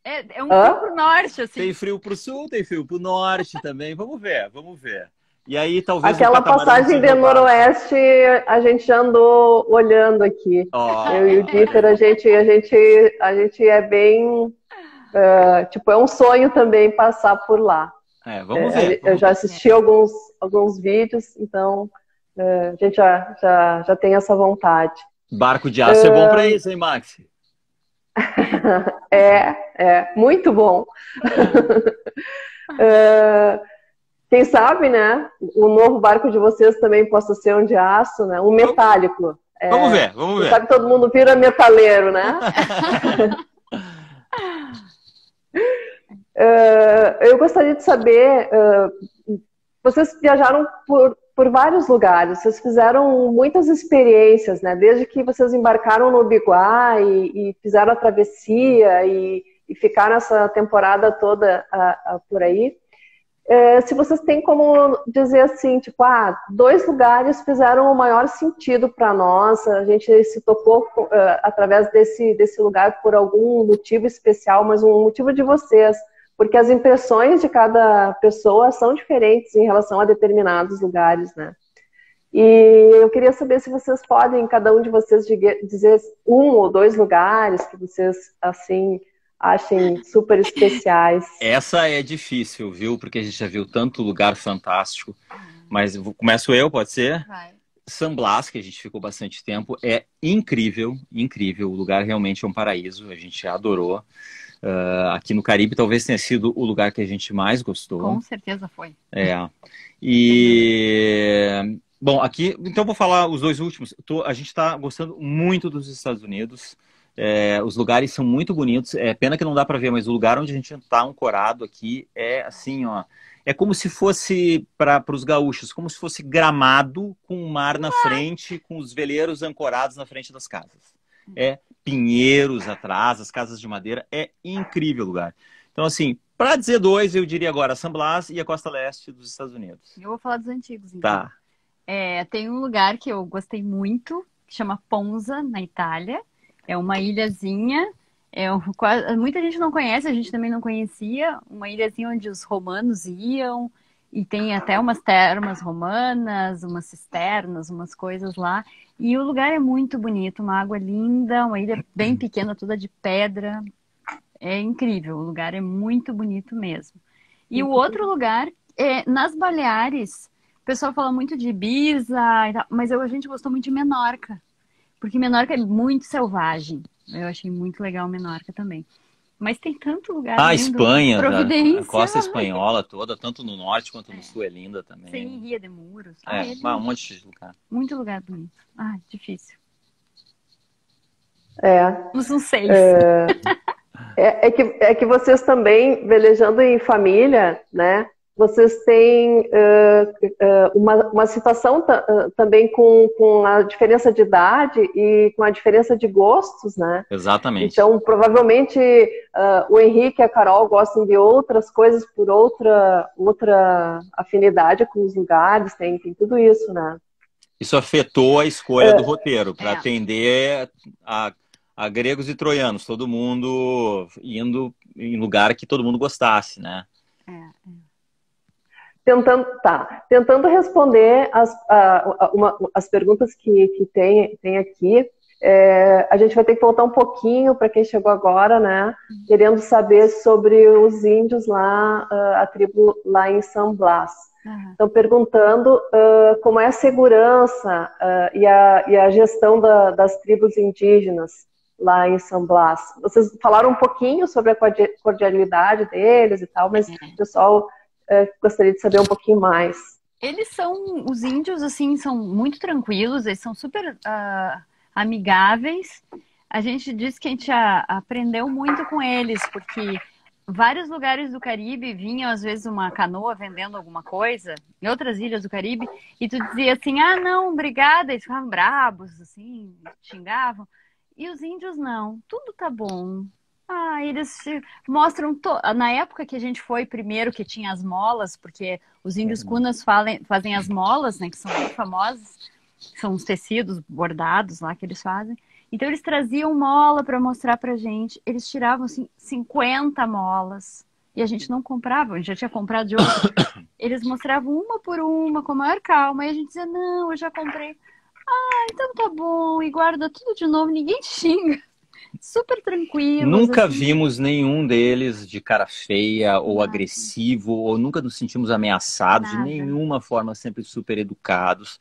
É um frio pro norte, assim. Tem frio pro sul, tem frio pro norte também. Vamos ver. E aí, talvez aquela passagem de noroeste, a gente já andou olhando aqui. Eu e o Dieter, a gente é bem... tipo, é um sonho também passar por lá. Vamos ver. Eu já assisti alguns vídeos, então a gente já tem essa vontade. Barco de aço é bom para isso, hein, Max? Muito bom. Quem sabe, né? O novo barco de vocês também possa ser um de aço, né? Um metálico. Vamos ver. Sabe que todo mundo vira metaleiro, né? Eu gostaria de saber, vocês viajaram por vários lugares, vocês fizeram muitas experiências, né? Desde que vocês embarcaram no Biguá e fizeram a travessia e ficaram essa temporada toda por aí. Se vocês têm como dizer assim, tipo, 2 lugares fizeram o maior sentido para nós, a gente se tocou através desse lugar por algum motivo especial, mas um motivo de vocês, porque as impressões de cada pessoa são diferentes em relação a determinados lugares, né? E eu queria saber se vocês podem, cada um de vocês, dizer 1 ou 2 lugares que vocês, assim, achem super especiais. Essa é difícil, viu? Porque a gente já viu tanto lugar fantástico. Mas começo eu, pode ser? Vai. San Blas, que a gente ficou bastante tempo, é incrível. O lugar realmente é um paraíso, a gente adorou. Aqui no Caribe talvez tenha sido o lugar que a gente mais gostou. Com certeza foi. E Bom, aqui, então vou falar os dois últimos. A gente está gostando muito dos Estados Unidos. Os lugares são muito bonitos. É pena que não dá para ver, mas o lugar onde a gente está ancorado aqui é assim, ó. É como se fosse para os gaúchos, como se fosse Gramado com o mar na frente, com os veleiros ancorados na frente das casas. É pinheiros atrás, as casas de madeira. É incrível o lugar. Então, assim, para dizer dois, eu diria agora San Blas e a costa leste dos Estados Unidos. Eu vou falar dos antigos, então. Tá. Tem um lugar que eu gostei muito, que chama Ponza, na Itália. É uma ilhazinha, muita gente não conhece, a gente também não conhecia. Uma ilhazinha onde os romanos iam, e tem até umas termas romanas, umas cisternas, umas coisas lá. E o lugar é muito bonito, uma água linda, uma ilha bem pequena, toda de pedra. É incrível, o lugar é muito bonito mesmo. E o outro lugar é nas Baleares. O pessoal fala muito de Ibiza, mas a gente gostou muito de Menorca, porque Menorca é muito selvagem. Eu achei muito legal Menorca também. Mas tem tanto lugar lindo. Espanha, Providência. a costa espanhola toda, tanto no norte quanto no sul, é linda também. Sim, Ria de Muros. Um monte de lugar. Muito lugar bonito. Difícil. Uns 6. É que vocês também, velejando em família, né? Vocês têm uma situação também com a diferença de idade e com a diferença de gostos, né? Exatamente. Então, provavelmente, o Henrique e a Carol gostam de outras coisas por outra afinidade com os lugares, tem tudo isso, né? Isso afetou a escolha do roteiro, para atender a gregos e troianos, todo mundo indo em lugar que todo mundo gostasse, né? Tentando responder as perguntas que tem aqui, a gente vai ter que voltar um pouquinho para quem chegou agora, né? Querendo saber sobre os índios lá, a tribo lá em San Blas. Estão perguntando como é a segurança e a gestão das tribos indígenas lá em San Blas. Vocês falaram um pouquinho sobre a cordialidade deles e tal, mas o pessoal gostaria de saber um pouquinho mais. Os índios, assim, são muito tranquilos, eles são super amigáveis. A gente diz que a gente aprendeu muito com eles, porque vários lugares do Caribe vinham, às vezes, uma canoa vendendo alguma coisa, em outras ilhas do Caribe, e tu dizia assim, não, obrigada, eles ficavam bravos, assim, xingavam. E os índios não, tudo tá bom. Eles mostram... Na época que a gente foi primeiro, que tinha as molas, porque os índios cunas fazem as molas, né, que são muito famosas, são os tecidos bordados lá que eles fazem. Então eles traziam mola para mostrar pra gente. Eles tiravam assim 50 molas e a gente não comprava, a gente já tinha comprado de outra. Eles mostravam uma por uma com a maior calma e a gente dizia, não, eu já comprei. Então tá bom, e guarda tudo de novo, ninguém te xinga. Super tranquilo. Nunca assim. vimos nenhum deles de cara feia ou agressivo, ou nunca nos sentimos ameaçados de nenhuma forma, sempre super educados.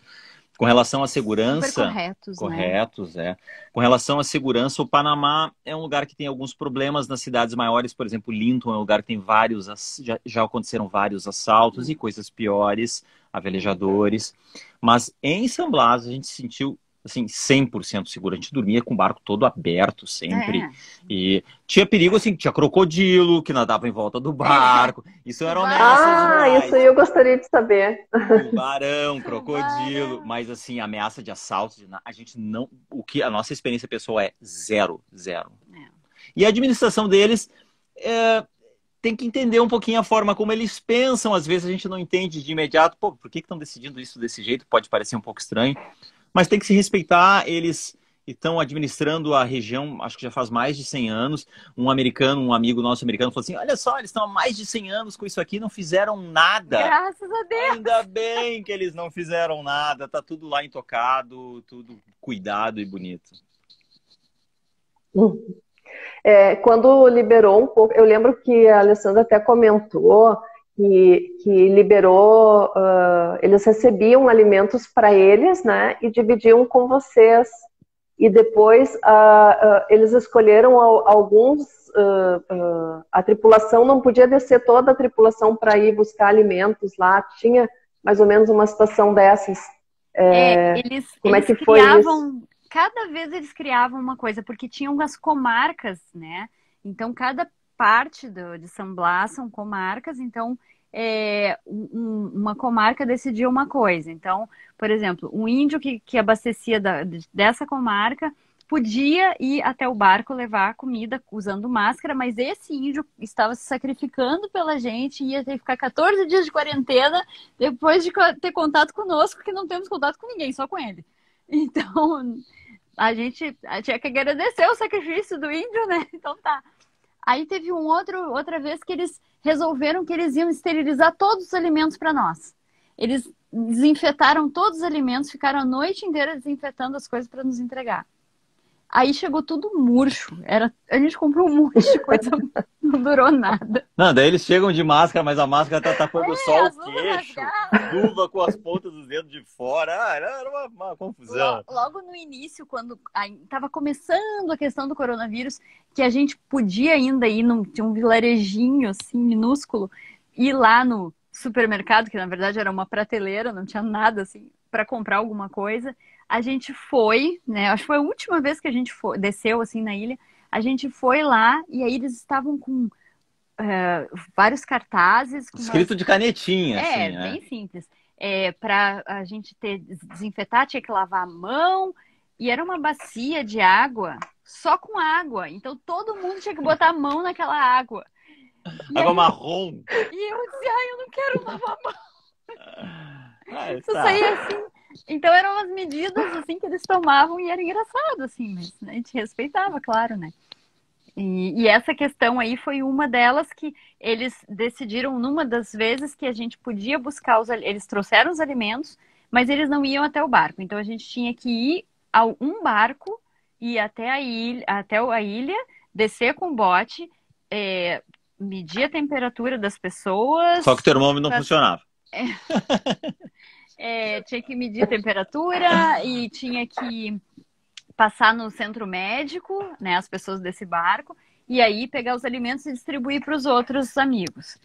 Com relação à segurança... Super corretos, né? Com relação à segurança, o Panamá é um lugar que tem alguns problemas nas cidades maiores. Por exemplo, Linton é um lugar que tem já aconteceram vários assaltos e coisas piores a velejadores. Mas em San Blas a gente se sentiu assim, 100% seguro. A gente dormia com o barco todo aberto sempre. E tinha perigo, assim, tinha crocodilo que nadava em volta do barco. Isso era ameaça isso eu gostaria de saber. Tubarão, crocodilo. Mas, assim, ameaça de assalto, a gente não... A nossa experiência pessoal é zero. E a administração deles tem que entender um pouquinho a forma como eles pensam. Às vezes a gente não entende de imediato. Por que estão decidindo isso desse jeito? Pode parecer um pouco estranho. Mas tem que se respeitar, eles estão administrando a região, acho que já faz mais de 100 anos. Um amigo nosso americano, falou assim, olha só, eles estão há mais de 100 anos com isso aqui, não fizeram nada. Graças a Deus! Ainda bem que eles não fizeram nada, tá tudo lá intocado, tudo cuidado e bonito. Quando liberou um pouco, eu lembro que a Alessandra até comentou que liberou, eles recebiam alimentos para eles, né, e dividiam com vocês. E depois eles escolheram alguns, a tripulação não podia descer toda a tripulação para ir buscar alimentos lá, tinha mais ou menos uma situação dessas. Como é Eles que foi isso? criavam, cada vez eles criavam uma coisa, porque tinham as comarcas, né? Então, cada parte de San Blas são comarcas, então uma comarca decidia uma coisa. Então, por exemplo, um índio que abastecia dessa comarca podia ir até o barco levar comida usando máscara, mas esse índio estava se sacrificando pela gente e ia ter que ficar 14 dias de quarentena depois de ter contato conosco, que não temos contato com ninguém, só com ele. Então, a gente tinha que agradecer o sacrifício do índio, né? Então tá. Aí teve outra vez que eles resolveram que eles iam esterilizar todos os alimentos para nós. Eles desinfetaram todos os alimentos, ficaram a noite inteira desinfetando as coisas para nos entregar. Aí chegou tudo murcho. A gente comprou um monte de coisa, não durou nada. Não, daí eles chegam de máscara, mas a máscara tá tapando só o queixo, luva com as pontas dos dedos de fora. Era uma confusão. Logo no início, quando estava começando a questão do coronavírus, que a gente podia ainda ir tinha um vilarejinho assim, minúsculo, ir lá no supermercado, que na verdade era uma prateleira, não tinha nada assim, para comprar alguma coisa. A gente foi, né? Acho que foi a última vez que a gente desceu assim na ilha. A gente foi lá e aí eles estavam com vários cartazes. Escrito de canetinha, assim, né? Bem simples. Para a gente desinfetar, tinha que lavar a mão. E era uma bacia de água, só com água. Então todo mundo tinha que botar a mão naquela água. Água marrom. E eu dizia, eu não quero lavar a mão. Isso Tá. saía assim. Então eram umas medidas assim que eles tomavam e era engraçado, assim, mas a gente respeitava, claro, né? E essa questão aí foi uma delas que eles decidiram numa das vezes que a gente podia buscar eles trouxeram os alimentos, mas eles não iam até o barco. Então a gente tinha que ir a um barco, ir até a ilha, descer com o bote, medir a temperatura das pessoas. Só que o termômetro não funcionava. Tinha que medir a temperatura e tinha que passar no centro médico, né, as pessoas desse barco, e aí pegar os alimentos e distribuir para os outros amigos.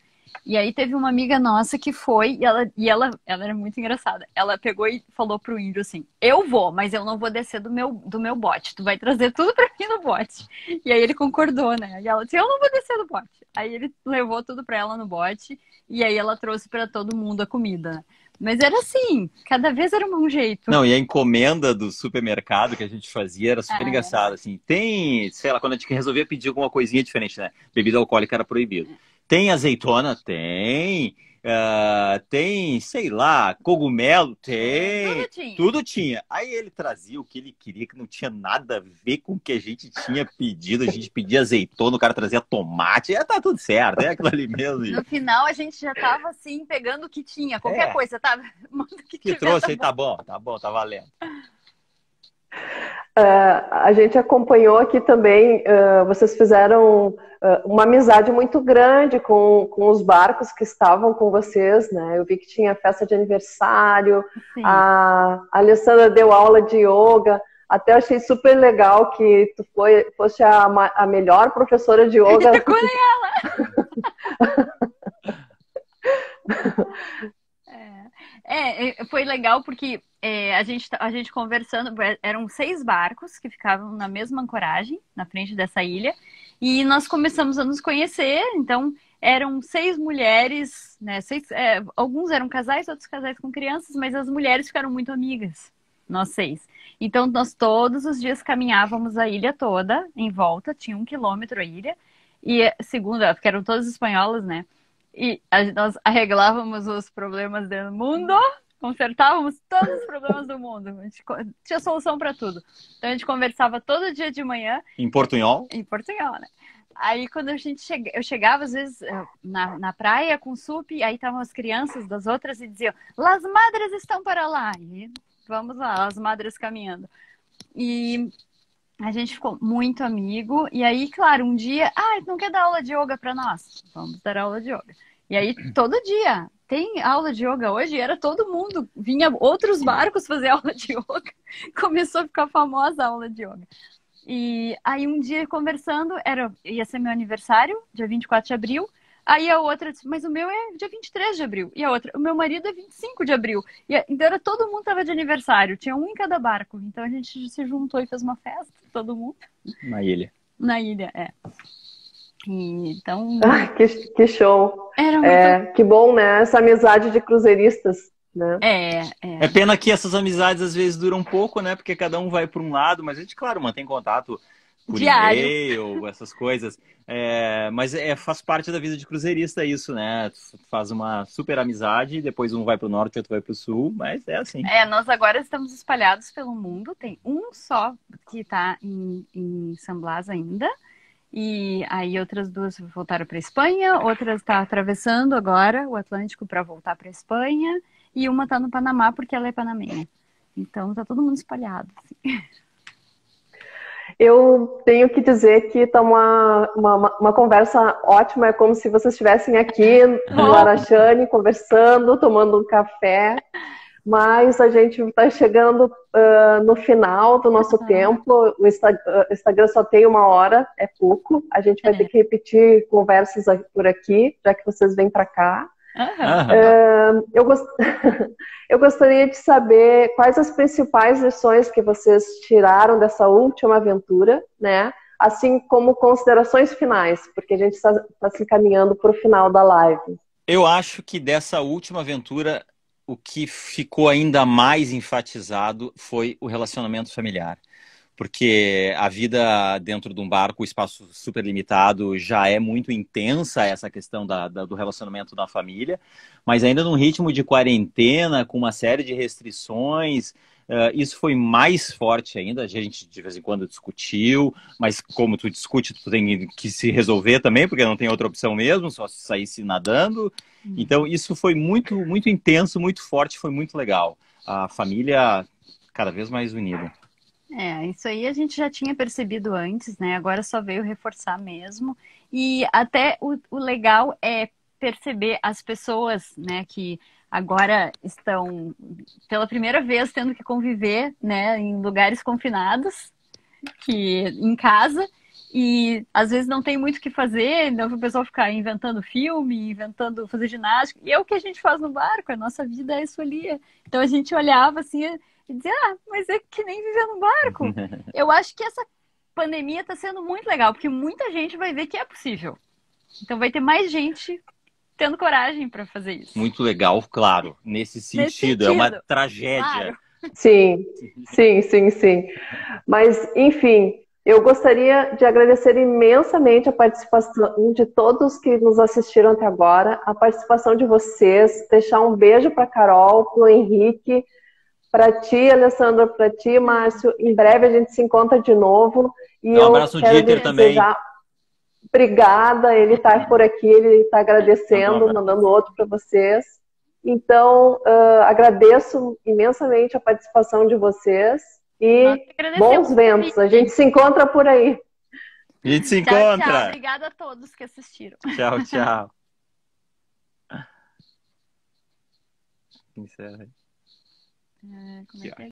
E aí teve uma amiga nossa que foi, e ela era muito engraçada. Ela pegou e falou pro índio assim, eu vou, mas eu não vou descer do meu bote, tu vai trazer tudo para mim no bote. E aí ele concordou, né? E ela disse, eu não vou descer do bote. Aí ele levou tudo para ela no bote, e aí ela trouxe para todo mundo a comida, né? Mas era assim, cada vez era um jeito. Não, e a encomenda do supermercado que a gente fazia era super engraçado, assim. Tem, sei lá, quando a gente resolvia pedir alguma coisinha diferente, né? Bebida alcoólica era proibido. Tem azeitona? Tem. Tem, sei lá, cogumelo? Tem. Tudo tinha. Aí ele trazia o que ele queria, que não tinha nada a ver com o que a gente tinha pedido. A gente pedia azeitona, o cara trazia tomate. Tá tudo certo, é aquilo ali mesmo. No final, a gente já tava assim, pegando o que tinha. Qualquer coisa, tá? Manda o que trouxe tá aí, tá bom, tá valendo. A gente acompanhou aqui também, vocês fizeram uma amizade muito grande com os barcos que estavam com vocês, né? Eu vi que tinha festa de aniversário, sim. A Alessandra deu aula de yoga, até achei super legal que tu fosse a melhor professora de yoga. Foi legal porque a gente conversando, eram 6 barcos que ficavam na mesma ancoragem, na frente dessa ilha, e nós começamos a nos conhecer, então eram 6 mulheres, né? Alguns eram casais, outros casais com crianças, mas as mulheres ficaram muito amigas, nós 6. Então nós todos os dias caminhávamos a ilha toda, em volta, tinha 1 quilômetro a ilha, e porque eram todas espanholas, né? E nós arreglávamos os problemas do mundo, consertávamos todos os problemas do mundo. A gente tinha solução para tudo. Então a gente conversava todo dia de manhã. Em portunhol? Em portunhol, né? Aí quando eu chegava, às vezes, na praia com sup, aí estavam as crianças das outras e diziam, Las Madres estão para lá. E vamos lá, as madres caminhando. E a gente ficou muito amigo. E aí, claro, um dia... não quer dar aula de yoga para nós? Vamos dar aula de yoga. E aí, todo dia... Tem aula de yoga hoje? Era todo mundo. Vinha outros barcos fazer aula de yoga. Começou a ficar famosa a aula de yoga. E aí, um dia, conversando... Ia ser meu aniversário, dia 24 de abril. Aí a outra disse, mas o meu é dia 23 de abril. E a outra, o meu marido é 25 de abril. Então era, todo mundo tava de aniversário, tinha um em cada barco. Então a gente se juntou e fez uma festa, todo mundo. Na ilha. Na ilha, é. E, então... Ah, que show. Era muito... Que bom, né? Essa amizade de cruzeiristas, né? É pena que essas amizades às vezes duram pouco, né? Porque cada um vai para um lado, mas a gente, claro, mantém contato por diário. e-mail, essas coisas. Mas faz parte da vida de cruzeirista isso, né? Tu faz uma super amizade, depois um vai para o norte, outro vai para o sul, mas é assim. Nós agora estamos espalhados pelo mundo. Tem um só que está em San Blas ainda. E aí outras duas voltaram para Espanha, outras está atravessando agora o Atlântico para voltar para Espanha. E uma está no Panamá porque ela é panamenha. Então tá todo mundo espalhado. Assim. Eu tenho que dizer que está uma conversa ótima, é como se vocês estivessem aqui no Araxane, conversando, tomando um café, mas a gente está chegando no final do nosso tempo, o Instagram só tem 1 hora, é pouco, a gente vai ter que repetir conversas por aqui, já que vocês vêm para cá. Eu gostaria de saber quais as principais lições que vocês tiraram dessa última aventura, né? Assim como considerações finais, porque a gente está se encaminhando para o final da live. Eu acho que dessa última aventura, o que ficou ainda mais enfatizado foi o relacionamento familiar. Porque a vida dentro de um barco, o espaço super limitado, já é muito intensa essa questão do relacionamento da família, mas ainda num ritmo de quarentena, com uma série de restrições, isso foi mais forte ainda. A gente de vez em quando discutiu, mas como tu discute, tu tem que se resolver também, porque não tem outra opção mesmo, só se saísse nadando. Então isso foi muito, muito intenso, muito forte, foi muito legal. A família cada vez mais unida. Isso aí a gente já tinha percebido antes, né? Agora só veio reforçar mesmo. E até o legal é perceber as pessoas, né, que agora estão pela primeira vez tendo que conviver, né, em lugares confinados, que em casa, e às vezes não tem muito o que fazer, então o pessoal ficar inventando filme, inventando fazer ginástica, e é o que a gente faz no barco, a nossa vida é isso ali. Então a gente olhava assim e dizia, mas é que nem viver no barco. Eu acho que essa pandemia está sendo muito legal, porque muita gente vai ver que é possível. Então vai ter mais gente tendo coragem para fazer isso. Muito legal, claro, nesse sentido. É uma tragédia. Claro. Sim. Mas, enfim, eu gostaria de agradecer imensamente a participação de todos que nos assistiram até agora, a participação de vocês, deixar um beijo para a Carol, para o Henrique, para ti, Alessandra, para ti, Márcio. Em breve a gente se encontra de novo. E um abraço no Dieter também. Obrigada, ele está por aqui, ele está agradecendo, mandando outro para vocês. Então, agradeço imensamente a participação de vocês e bons ventos. A gente se encontra por aí. A gente se encontra. Tchau. Obrigada a todos que assistiram. Tchau. Encerra aí. Como é que é?